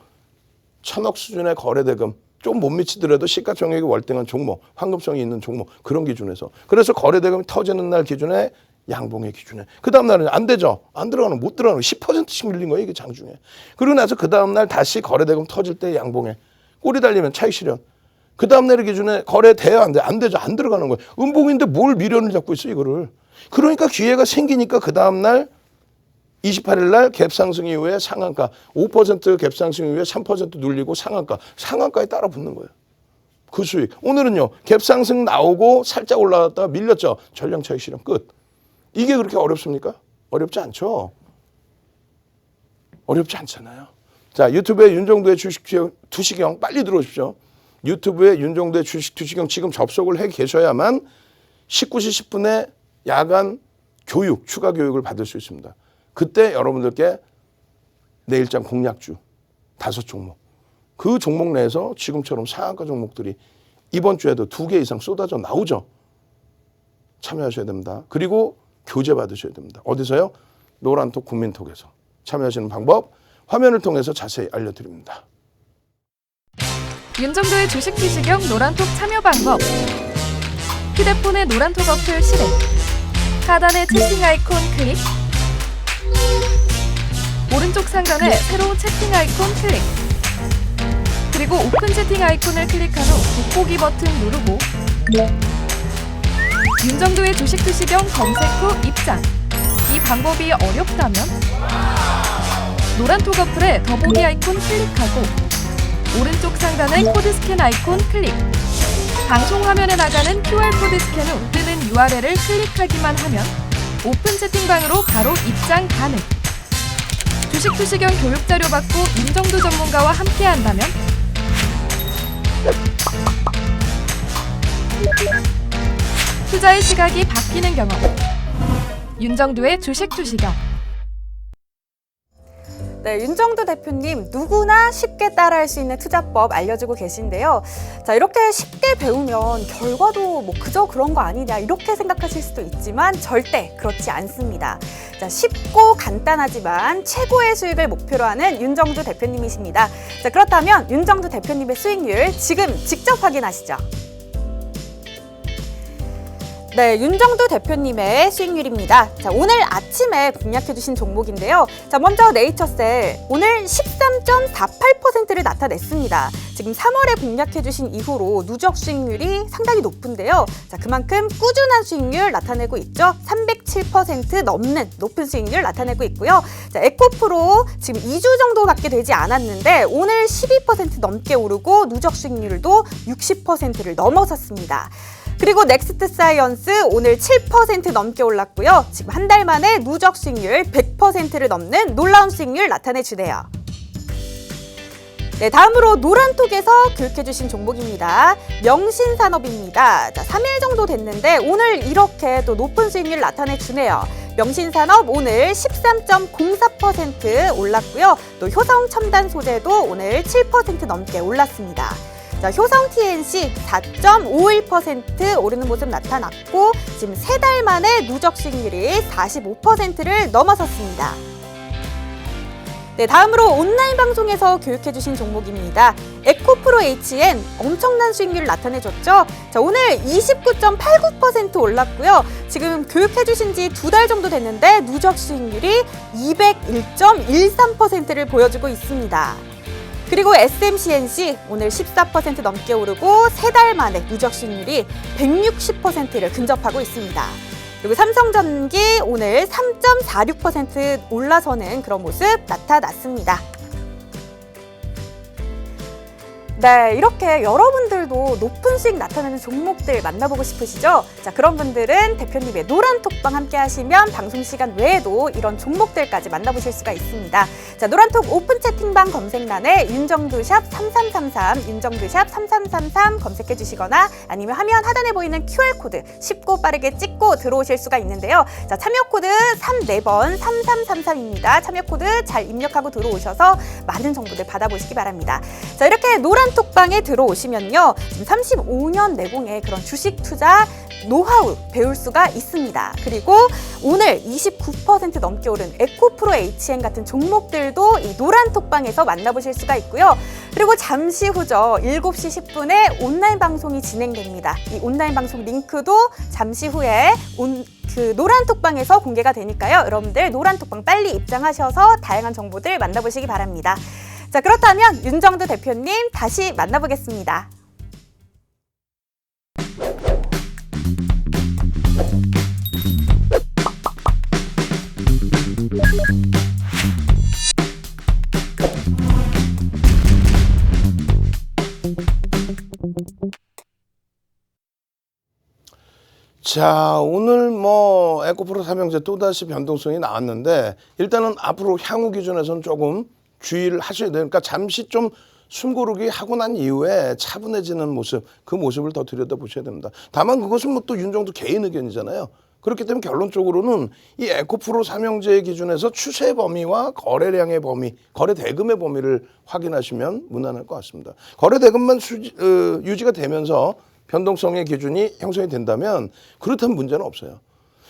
1000억 수준의 거래대금 좀 못 미치더라도 시가총액이 월등한 종목, 황금성이 있는 종목 그런 기준에서. 그래서 거래대금이 터지는 날 기준에 양봉의 기준에. 그 다음 날은 안 되죠. 안 들어가는 못 들어가는 10%씩 밀린 거예요. 이게 장중에. 그리고 나서 그 다음 날 다시 거래대금 터질 때 양봉에 꼬리 달리면 차익 실현. 그 다음 날 기준에 거래돼야 안 돼. 안 되죠. 안 들어가는 거예요. 음봉인데 뭘 미련을 잡고 있어 이거를. 그러니까 기회가 생기니까 그 다음 날 28일 날 갭상승 이후에 상한가 5% 갭상승 이후에 3% 눌리고 상한가에 따라 붙는 거예요. 그 수익. 오늘은요. 갭상승 나오고 살짝 올라갔다가 밀렸죠. 전량 차익 실현 끝. 이게 그렇게 어렵습니까? 어렵지 않죠. 어렵지 않잖아요. 자, 유튜브에 윤정도의 주식 투시경 빨리 들어오십시오. 유튜브에 윤정도의 주식 투시경 지금 접속을 해 계셔야만 19시 10분에 야간 교육, 추가 교육을 받을 수 있습니다. 그때 여러분들께 내일장 공략주 5종목. 그 종목 내에서 지금처럼 상한가 종목들이 이번 주에도 2개 이상 쏟아져 나오죠. 참여하셔야 됩니다. 그리고 교재 받으셔야 됩니다. 어디서요? 노란톡 국민톡에서. 참여하시는 방법 화면을 통해서 자세히 알려드립니다. 윤정도의 주식 투시경 노란톡 참여 방법. 휴대폰의 노란톡 어플 실행. 하단의 채팅 아이콘 클릭. 오른쪽 상단에 새로운 채팅 아이콘 클릭. 그리고 오픈 채팅 아이콘을 클릭한 후 돋보기 버튼 누르고 윤정도의 주식 투시경 검색 후 입장. 이 방법이 어렵다면 노란톡 어플에 더보기 아이콘 클릭하고 오른쪽 상단의 코드 스캔 아이콘 클릭. 방송 화면에 나가는 QR코드 스캔 후 뜨는 URL을 클릭하기만 하면 오픈 채팅방으로 바로 입장 가능. 주식 투시경 교육 자료 받고 윤정도 전문가와 함께 한다면 투자의 시각이 바뀌는 경험. 윤정도의 주식 투시경. 네, 윤정도 대표님 누구나 쉽게 따라할 수 있는 투자법 알려주고 계신데요. 자, 이렇게 쉽게 배우면 결과도 뭐 그저 그런 거 아니냐 이렇게 생각하실 수도 있지만 절대 그렇지 않습니다. 자, 쉽고 간단하지만 최고의 수익을 목표로 하는 윤정도 대표님이십니다. 자, 그렇다면 윤정도 대표님의 수익률 지금 직접 확인하시죠. 네, 윤정도 대표님의 수익률입니다. 자, 오늘 아침에 공략해주신 종목인데요. 자, 먼저 네이처셀 오늘 13.48%를 나타냈습니다. 지금 3월에 공략해주신 이후로 누적 수익률이 상당히 높은데요. 자, 그만큼 꾸준한 수익률 나타내고 있죠. 307% 넘는 높은 수익률 나타내고 있고요. 자, 에코프로 지금 2주 정도밖에 되지 않았는데 오늘 12% 넘게 오르고 누적 수익률도 60%를 넘어섰습니다. 그리고 넥스트 사이언스 오늘 7% 넘게 올랐고요. 지금 한 달 만에 누적 수익률 100%를 넘는 놀라운 수익률 나타내주네요. 네, 다음으로 노란톡에서 교육해주신 종목입니다. 명신산업입니다. 자, 3일 정도 됐는데 오늘 이렇게 또 높은 수익률 나타내주네요. 명신산업 오늘 13.04% 올랐고요. 또 효성첨단소재도 오늘 7% 넘게 올랐습니다. 자, 효성 TNC 4.51% 오르는 모습 나타났고 지금 3달 만에 누적 수익률이 45%를 넘어섰습니다. 네, 다음으로 온라인 방송에서 교육해주신 종목입니다. 에코프로 HN 엄청난 수익률을 나타내줬죠. 자, 오늘 29.89% 올랐고요. 지금 교육해주신 지 2달 정도 됐는데 누적 수익률이 201.13%를 보여주고 있습니다. 그리고 SMCNC 오늘 14% 넘게 오르고 3달 만에 누적 수익률이 160%를 근접하고 있습니다. 그리고 삼성전기 오늘 3.46% 올라서는 그런 모습 나타났습니다. 네, 이렇게 여러분들도 높은 수익 나타내는 종목들 만나보고 싶으시죠? 자, 그런 분들은 대표님의 노란톡방 함께 하시면 방송 시간 외에도 이런 종목들까지 만나보실 수가 있습니다. 자, 노란톡 오픈 채팅방 검색란에 윤정두샵 3333, 윤정두샵 3333 검색해 주시거나 아니면 화면 하단에 보이는 QR코드 쉽고 빠르게 찍고 들어오실 수가 있는데요. 자, 참여코드 34번 3333입니다. 참여코드 잘 입력하고 들어오셔서 많은 정보들 받아보시기 바랍니다. 자, 이렇게 노란 톡방에 들어오시면요. 지금 35년 내공의 그런 주식 투자 노하우 배울 수가 있습니다. 그리고 오늘 29% 넘게 오른 에코프로 HN 같은 종목들도 이 노란 톡방에서 만나보실 수가 있고요. 그리고 잠시 후죠. 7시 10분에 온라인 방송이 진행됩니다. 이 온라인 방송 링크도 잠시 후에 그 노란 톡방에서 공개가 되니까요. 여러분들 노란 톡방 빨리 입장하셔서 다양한 정보들 만나보시기 바랍니다. 자, 그렇다면 윤정두 대표님 다시 만나보겠습니다. 자, 오늘 뭐 에코프로 삼형제 또다시 변동성이 나왔는데 일단은 앞으로 향후 기준에서는 조금 주의를 하셔야 돼요. 그러니까 잠시 좀 숨고르기 하고 난 이후에 차분해지는 모습, 그 모습을 더 들여다보셔야 됩니다. 다만 그것은 뭐 또 윤정도 개인 의견이잖아요. 그렇기 때문에 결론적으로는 이 에코프로 삼형제의 기준에서 추세 범위와 거래량의 범위, 거래 대금의 범위를 확인하시면 무난할 것 같습니다. 거래 대금만 유지가 되면서 변동성의 기준이 형성이 된다면 그렇다면 문제는 없어요.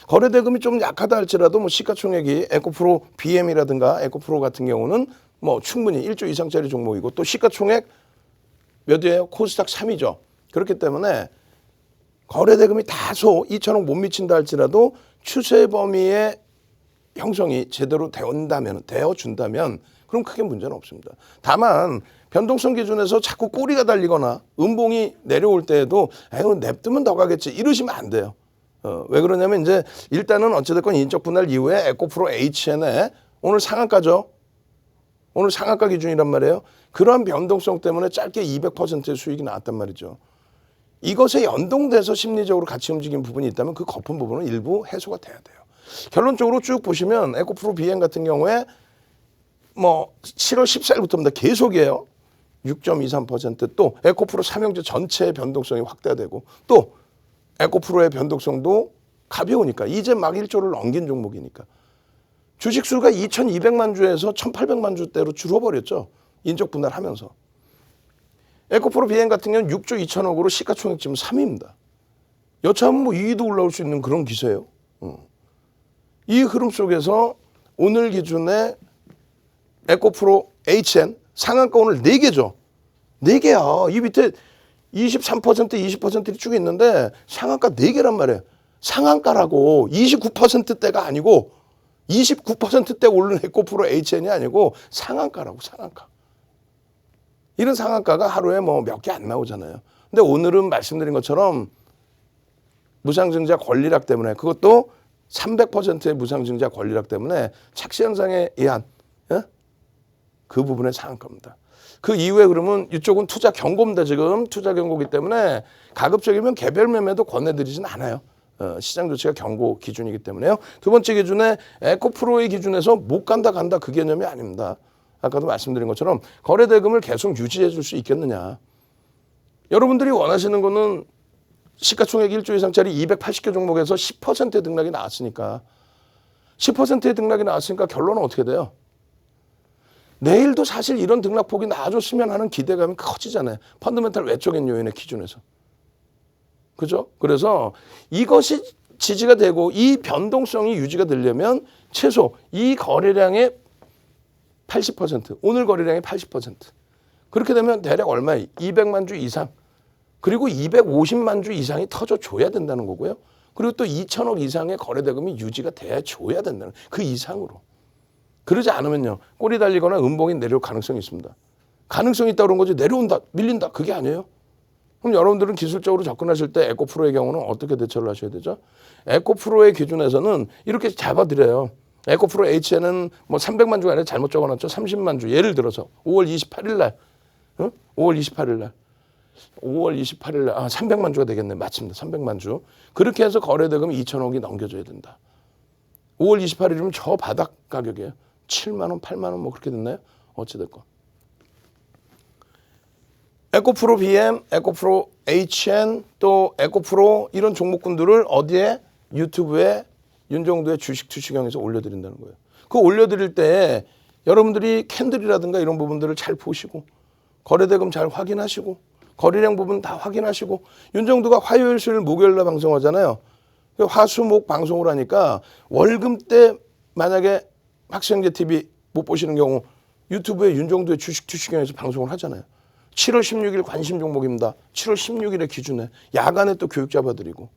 거래 대금이 좀 약하다 할지라도 뭐 시가총액이 에코프로 BM이라든가 에코프로 같은 경우는 뭐 충분히 1조 이상짜리 종목이고 또 시가총액 몇이에요? 코스닥 3위죠. 그렇기 때문에 거래 대금이 다소 2천억 못 미친다 할지라도 추세 범위의 형성이 제대로 되어준다면 그럼 크게 문제는 없습니다. 다만 변동성 기준에서 자꾸 꼬리가 달리거나 음봉이 내려올 때에도 에휴 냅두면 더 가겠지 이러시면 안 돼요. 왜 그러냐면 이제 일단은 어찌됐건 인적 분할 이후에 에코프로 HN에 오늘 상한가죠. 오늘 상한가 기준이란 말이에요. 그러한 변동성 때문에 짧게 200%의 수익이 나왔단 말이죠. 이것에 연동돼서 심리적으로 같이 움직이는 부분이 있다면 그 거품 부분은 일부 해소가 돼야 돼요. 결론적으로 쭉 보시면 에코프로 BM 같은 경우에 뭐 7월 14일부터입니다. 계속이에요. 6.23% 또 에코프로 삼형제 전체의 변동성이 확대되고 또 에코프로의 변동성도 가벼우니까 이제 막 1조를 넘긴 종목이니까 주식 수가 2,200만 주에서 1,800만 주대로 줄어버렸죠. 인적 분할하면서. 에코프로 BM 같은 경우는 6조 2천억으로 시가총액 지금 3위입니다. 여차하면 뭐 2위도 올라올 수 있는 그런 기세예요. 이 흐름 속에서 오늘 기준에 에코프로 HN 상한가 오늘 4개죠. 4개야. 이 밑에 23%, 20%이 쭉 있는데 상한가 4개란 말이에요. 상한가라고 29%대가 아니고 29%대 오른 에코프로 HN이 아니고 상한가라고 상한가. 이런 상한가가 하루에 뭐 몇 개 안 나오잖아요. 근데 오늘은 말씀드린 것처럼 무상증자 권리락 때문에 그것도 300%의 무상증자 권리락 때문에 착시 현상에 의한 그 부분의 상한가입니다. 그 이후에 그러면 이쪽은 투자 경고입니다. 지금 투자 경고이기 때문에 가급적이면 개별 매매도 권해드리진 않아요. 시장 조치가 경고 기준이기 때문에요. 두 번째 기준에 에코프로의 기준에서 못 간다 그 개념이 아닙니다. 아까도 말씀드린 것처럼 거래 대금을 계속 유지해 줄 수 있겠느냐. 여러분들이 원하시는 거는 시가총액 1조 이상짜리 280개 종목에서 10%의 등락이 나왔으니까 10%의 등락이 나왔으니까 결론은 어떻게 돼요? 내일도 사실 이런 등락폭이 나아졌으면 하는 기대감이 커지잖아요. 펀더멘탈 외적인 요인의 기준에서. 그죠? 그래서 이것이 지지가 되고 이 변동성이 유지가 되려면 최소 이 거래량의 80%, 오늘 거래량의 80%. 그렇게 되면 대략 얼마예요? 200만 주 이상. 그리고 250만 주 이상이 터져줘야 된다는 거고요. 그리고 또 2천억 이상의 거래 대금이 유지가 돼야 줘야 된다는 그 이상으로. 그러지 않으면요. 꼬리 달리거나 음봉이 내려올 가능성이 있습니다. 가능성이 있다고 그런 거지 내려온다, 밀린다 그게 아니에요. 그럼 여러분들은 기술적으로 접근하실 때 에코프로의 경우는 어떻게 대처를 하셔야 되죠? 에코프로의 기준에서는 이렇게 잡아드려요. 에코프로 HN은 뭐 300만 주가 아니라 잘못 적어놨죠. 30만 주. 예를 들어서 5월 28일 날. 5월 28일 날. 5월 28일 날. 300만 주가 되겠네. 맞습니다. 300만 주. 그렇게 해서 거래대금 2천억이 넘겨줘야 된다. 5월 28일이면 저 바닥 가격이에요. 7만 원, 8만 원 뭐 그렇게 됐나요? 어찌됐건. 에코프로 BM, 에코프로 HN, 또 에코프로 이런 종목군들을 어디에? 유튜브에 윤정두의 주식 투시경에서 올려드린다는 거예요. 그 올려드릴 때 여러분들이 캔들이라든가 이런 부분들을 잘 보시고 거래대금 잘 확인하시고 거래량 부분 다 확인하시고 윤정두가 화요일, 수요일, 목요일 날 방송하잖아요. 화수목 방송을 하니까 월금 때 만약에 학생제 TV 못 보시는 경우 유튜브에 윤정두의 주식투시경에서 방송을 하잖아요. 7월 16일 관심 종목입니다. 7월 16일에 기준에 야간에 또 교육 잡아드리고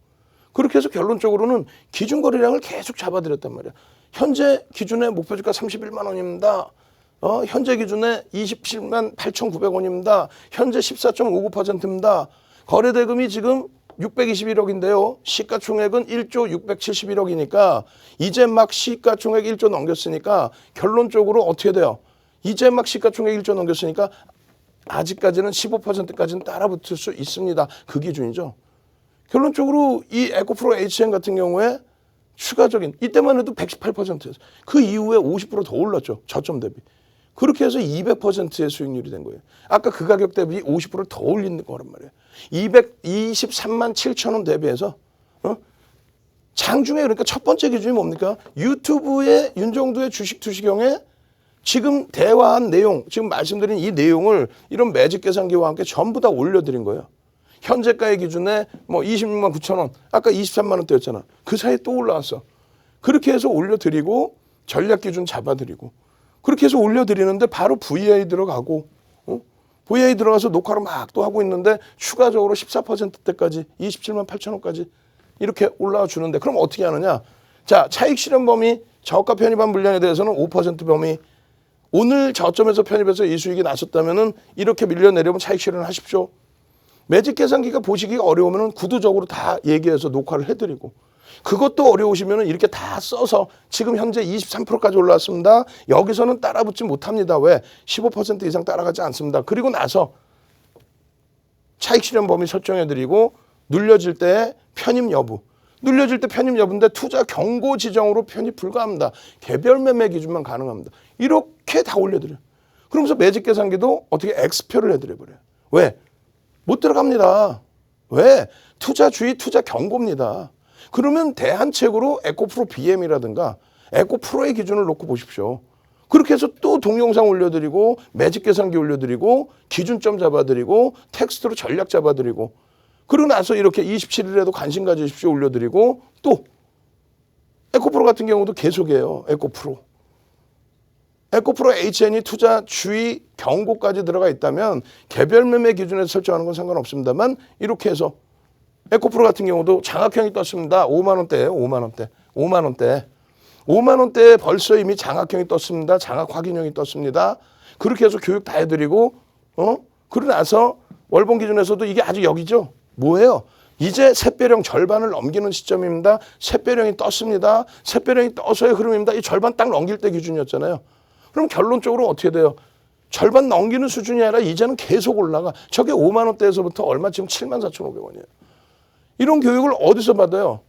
그렇게 해서 결론적으로는 기준 거래량을 계속 잡아드렸단 말이야. 현재 기준에 목표주가 31만 원입니다. 현재 기준에 27만 8,900원입니다. 현재 14.59%입니다. 거래대금이 지금 621억인데요. 시가총액은 1조 671억이니까 이제 막 시가총액 1조 넘겼으니까 결론적으로 어떻게 돼요? 이제 막 시가총액 1조 넘겼으니까 아직까지는 15%까지는 따라붙을 수 있습니다. 그 기준이죠. 결론적으로 이 에코프로 HN 같은 경우에 추가적인 이때만 해도 118%였어요. 그 이후에 50%더 올랐죠. 저점 대비. 그렇게 해서 200%의 수익률이 된 거예요. 아까 그 가격 대비 50%를 더 올린 거란 말이에요. 223만 7천 원 대비해서 장중에 그러니까 첫 번째 기준이 뭡니까? 유튜브의 윤정두의 주식투시경에 지금 대화한 내용, 지금 말씀드린 이 내용을 이런 매직 계산기와 함께 전부 다 올려드린 거예요. 현재가의 기준에 뭐 26만 9천 원, 아까 23만 원대였잖아. 그 사이에 또 올라왔어. 그렇게 해서 올려드리고 전략 기준 잡아드리고 그렇게 해서 올려드리는데 바로 VI 들어가고 VI 들어가서 녹화를 막 또 하고 있는데 추가적으로 14%대까지 27만 8천 원까지 이렇게 올라와 주는데 그럼 어떻게 하느냐? 자, 차익 실현 범위 저가 편입한 물량에 대해서는 5% 범위 오늘 저점에서 편입해서 이 수익이 났었다면은 이렇게 밀려내려면 차익 실현을 하십시오. 매직 계산기가 보시기가 어려우면은 구두적으로 다 얘기해서 녹화를 해드리고 그것도 어려우시면은 이렇게 다 써서 지금 현재 23%까지 올라왔습니다. 여기서는 따라붙지 못합니다. 왜? 15% 이상 따라가지 않습니다. 그리고 나서 차익 실현 범위 설정해드리고 눌려질 때 편입 여부. 눌려질 때 편입 여부인데 투자 경고 지정으로 편입 불가합니다. 개별 매매 기준만 가능합니다. 이렇게 다 올려드려요. 그러면서 매직 계산기도 어떻게 X표를 해드려버려요. 왜? 못 들어갑니다. 왜? 투자주의 투자 경고입니다. 그러면 대안책으로 에코프로 BM이라든가 에코프로의 기준을 놓고 보십시오. 그렇게 해서 또 동영상 올려드리고 매직 계산기 올려드리고 기준점 잡아드리고 텍스트로 전략 잡아드리고 그러고 나서 이렇게 27일에도 관심 가지십시오 올려드리고 또 에코프로 같은 경우도 계속해요. 에코프로 HN이 투자 주의 경고까지 들어가 있다면 개별 매매 기준에서 설정하는 건 상관없습니다만 이렇게 해서 에코프로 같은 경우도 장학형이 떴습니다. 5만 원대에 벌써 이미 장학형이 떴습니다. 장학 확인형이 떴습니다. 그렇게 해서 교육 다 해드리고 그러고 나서 월봉 기준에서도 이게 아직 여기죠. 뭐예요? 이제 샛별형 절반을 넘기는 시점입니다. 샛별형이 떴습니다. 샛별형이 떠서의 흐름입니다. 이 절반 딱 넘길 때 기준이었잖아요. 그럼 결론적으로 어떻게 돼요? 절반 넘기는 수준이 아니라 이제는 계속 올라가. 저게 5만 원대에서부터 얼마 지금 7만 4,500원이에요. 이런 교육을 어디서 받아요?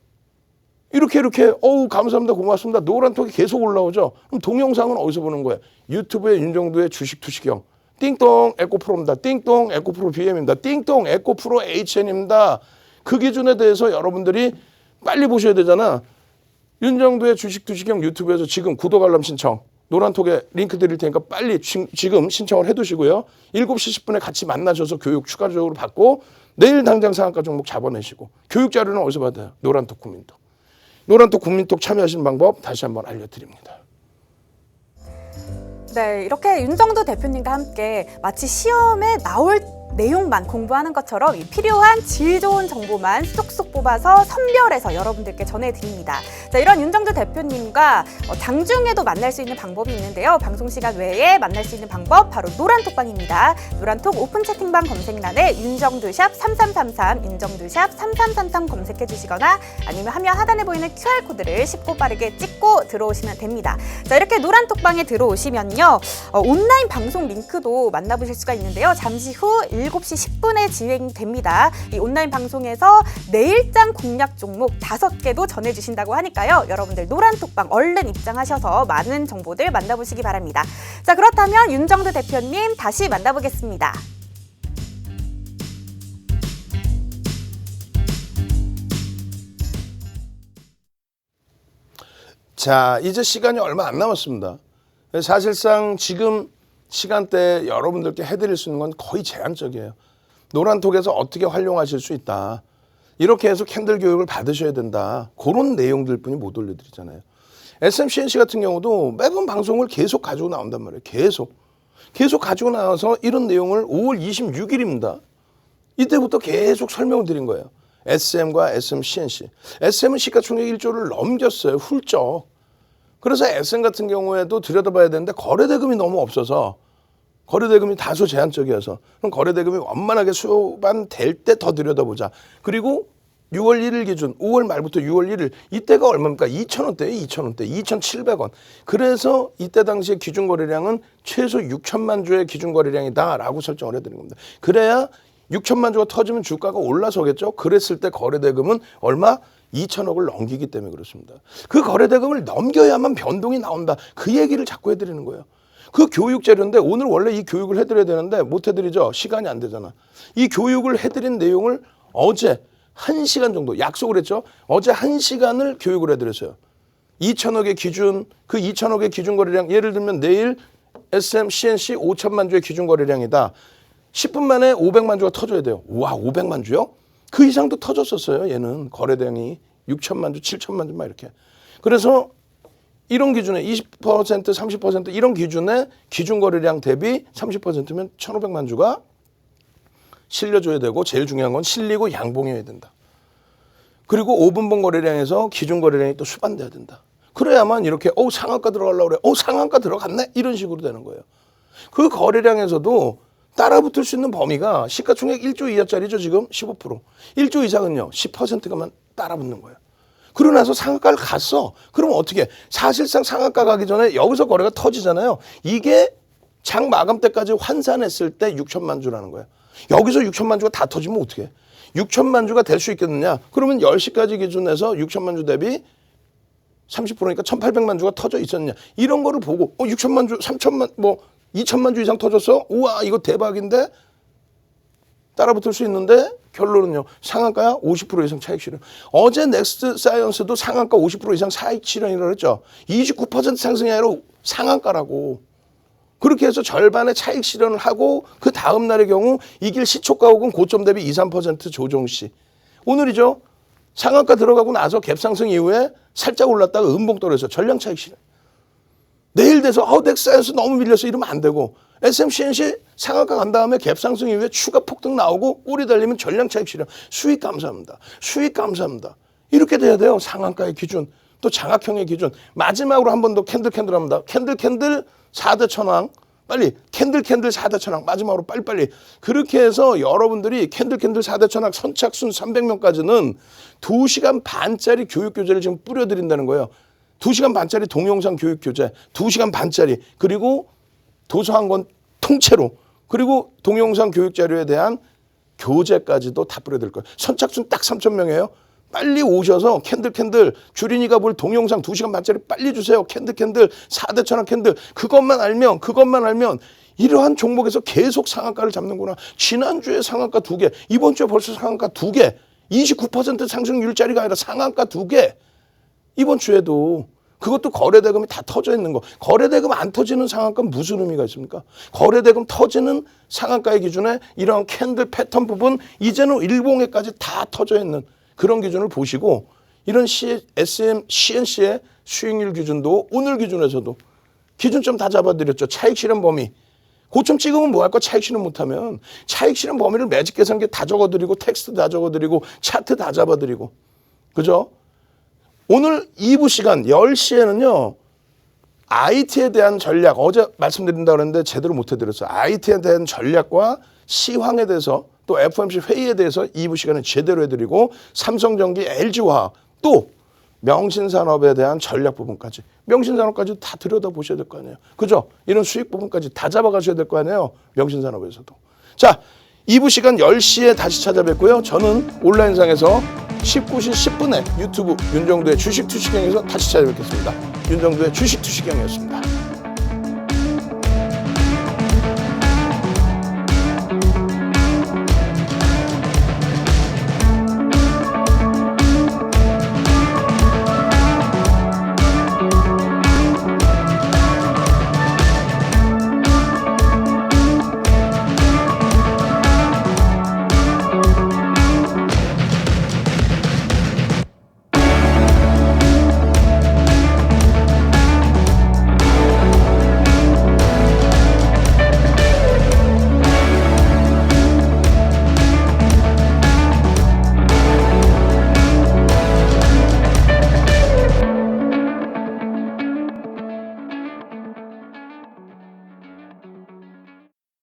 이렇게 어우 감사합니다 고맙습니다. 노란톡이 계속 올라오죠. 그럼 동영상은 어디서 보는 거예요? 유튜브에 윤정두의 주식투시경. 띵동 에코프로입니다. 띵동 에코프로 BM입니다. 띵동 에코프로 HN입니다. 그 기준에 대해서 여러분들이 빨리 보셔야 되잖아. 윤정두의 주식투시경 유튜브에서 지금 구독 알람 신청 노란톡에 링크 드릴 테니까 빨리 지금 신청을 해두시고요. 7시 10분에 같이 만나셔서 교육 추가적으로 받고 내일 당장 상한가 종목 잡아내시고 교육 자료는 어디서 받아요? 노란톡 국민톡. 노란톡 국민톡 참여하시는 방법 다시 한번 알려드립니다. 네, 이렇게 윤정두 대표님과 함께 마치 시험에 나올 내용만 공부하는 것처럼 이 필요한 질 좋은 정보만 쏙쏙 뽑아서 선별해서 여러분들께 전해드립니다. 자, 이런 윤정두 대표님과 장중에도 만날 수 있는 방법이 있는데요. 방송 시간 외에 만날 수 있는 방법 바로 노란톡방입니다. 노란톡 오픈 채팅방 검색란에 윤정두샵 3333, 윤정두샵 3333 검색해 주시거나 아니면 화면 하단에 보이는 QR코드를 쉽고 빠르게 찍고 들어오시면 됩니다. 자, 이렇게 노란톡방에 들어오시면요. 온라인 방송 링크도 만나보실 수가 있는데요. 잠시 후 7시 10분에 진행됩니다. 이 온라인 방송에서 내일장 공략 종목 5개도 전해주신다고 하니까요. 여러분들 노란톡방 얼른 입장하셔서 많은 정보들 만나보시기 바랍니다. 자, 그렇다면 윤정두 대표님 다시 만나보겠습니다. 자, 이제 시간이 얼마 안 남았습니다. 사실상 지금 시간대에 여러분들께 해드릴 수 있는 건 거의 제한적이에요. 노란톡에서 어떻게 활용하실 수 있다. 이렇게 해서 캔들 교육을 받으셔야 된다. 그런 내용들 뿐이 못 올려드리잖아요. SMCNC 같은 경우도 매번 방송을 계속 가지고 나온단 말이에요. 계속 가지고 나와서 이런 내용을 5월 26일입니다. 이때부터 계속 설명을 드린 거예요. SM과 SMCNC. SM은 시가총액 1조를 넘겼어요. 훌쩍. 그래서 SM 같은 경우에도 들여다봐야 되는데 거래대금이 너무 없어서 거래대금이 다소 제한적이어서 그럼 거래대금이 완만하게 수반될 때 더 들여다보자. 그리고 6월 1일 기준 5월 말부터 6월 1일 이때가 얼마입니까? 2,000원대예요. 2,000원대. 2,700원. 그래서 이때 당시에 기준거래량은 최소 6천만 주의 기준거래량이다라고 설정을 해드린 겁니다. 그래야 6천만 주가 터지면 주가가 올라서겠죠. 그랬을 때 거래대금은 얼마? 2천억을 넘기기 때문에 그렇습니다. 그 거래대금을 넘겨야만 변동이 나온다. 그 얘기를 자꾸 해드리는 거예요. 그 교육 재료인데 오늘 원래 이 교육을 해드려야 되는데 못 해드리죠. 시간이 안 되잖아. 이 교육을 해드린 내용을 어제 1시간 정도 약속을 했죠. 어제 1시간을 교육을 해드렸어요. 2천억의 기준, 그 2천억의 기준 거래량, 예를 들면 내일 SM, CNC 5천만 주의 기준 거래량이다. 10분 만에 500만 주가 터져야 돼요. 와, 500만 주요? 그 이상도 터졌었어요. 얘는 거래량이 6천만 주, 7천만 주 막 이렇게. 그래서 이런 기준에 20%, 30% 이런 기준에 기준 거래량 대비 30%면 1,500만 주가 실려줘야 되고 제일 중요한 건 실리고 양봉해야 된다. 그리고 5분봉 거래량에서 기준 거래량이 또 수반돼야 된다. 그래야만 이렇게 상한가 들어가려고 그래. 상한가 들어갔네? 이런 식으로 되는 거예요. 그 거래량에서도 따라붙을 수 있는 범위가 시가총액 1조 이하짜리죠. 지금 15%. 1조 이상은요. 10%가만 따라붙는 거예요. 그러고 나서 상한가를 갔어. 그러면 어떻게? 사실상 상한가 가기 전에 여기서 거래가 터지잖아요. 이게 장 마감 때까지 환산했을 때 6천만 주라는 거예요. 여기서 6천만 주가 다 터지면 어떻게? 6천만 주가 될 수 있겠느냐? 그러면 10시까지 기준에서 6천만 주 대비 30%니까 1,800만 주가 터져 있었느냐? 이런 거를 보고 6천만 주, 3천만, 2천만 주 이상 터졌어? 우와, 이거 대박인데? 따라붙을 수 있는데 결론은요. 상한가야 50% 이상 차익 실현. 어제 넥스트 사이언스도 상한가 50% 이상 차익 실현이라고 했죠. 29% 상승이 아니라 상한가라고. 그렇게 해서 절반의 차익 실현을 하고 그 다음 날의 경우 이길 시초가 혹은 고점 대비 2, 3% 조정 시. 오늘이죠. 상한가 들어가고 나서 갭상승 이후에 살짝 올랐다가 음봉 떨어져서 전량 차익 실현. 내일 돼서 넥스트 사이언스 너무 밀려서 이러면 안 되고 SMCNC 상한가 간 다음에 갭상승 이후에 추가 폭등 나오고 꼬리 달리면 전량 차익 실현. 수익 감사합니다. 수익 감사합니다. 이렇게 돼야 돼요. 상한가의 기준. 또 장악형의 기준. 마지막으로 한 번 더 캔들 합니다. 캔들 4대 천왕. 빨리 캔들 4대 천왕. 마지막으로 빨리빨리. 그렇게 해서 여러분들이 캔들 4대 천왕 선착순 300명까지는 2시간 반짜리 교육 교재를 지금 뿌려드린다는 거예요. 2시간 반짜리 동영상 교육 교재. 2시간 반짜리. 그리고 도서 한 권 통째로. 그리고 동영상 교육 자료에 대한 교재까지도 다 뿌려드릴 거예요. 선착순 딱 3,000명이에요. 빨리 오셔서 캔들 주린이가 볼 동영상 2시간 반짜리 빨리 주세요. 캔들 4대 천왕 캔들. 그것만 알면 이러한 종목에서 계속 상한가를 잡는구나. 지난주에 상한가 2개. 이번 주에 벌써 상한가 2개. 29% 상승률짜리가 아니라 상한가 2개. 이번 주에도 그것도 거래대금이 다 터져 있는 거. 거래대금 안 터지는 상한가는 무슨 의미가 있습니까? 거래대금 터지는 상한가의 기준에 이런 캔들 패턴 부분 이제는 일봉에까지 다 터져 있는 그런 기준을 보시고 이런 SM, CNC의 수익률 기준도 오늘 기준에서도 기준점 다 잡아드렸죠. 차익 실현 범위. 고점 찍으면 뭐 할 거 차익 실현 못하면 차익 실현 범위를 매직 계산기 다 적어드리고 텍스트 다 적어드리고 차트 다 잡아드리고 그죠? 오늘 2부 시간 10시에는요. IT에 대한 전략 어제 말씀드린다고 했는데 제대로 못 해드렸어요. IT에 대한 전략과 시황에 대해서 또 FOMC 회의에 대해서 2부 시간에 제대로 해드리고 삼성전기, LG화학 또 명신산업에 대한 전략 부분까지 명신산업까지 다 들여다보셔야 될 거 아니에요. 그죠? 이런 수익 부분까지 다 잡아가셔야 될 거 아니에요. 명신산업에서도. 자, 2부 시간 10시에 다시 찾아뵙고요. 저는 온라인상에서 19시 10분에 유튜브 윤정도의 주식 투시경에서 다시 찾아뵙겠습니다. 윤정도의 주식 투시경이었습니다.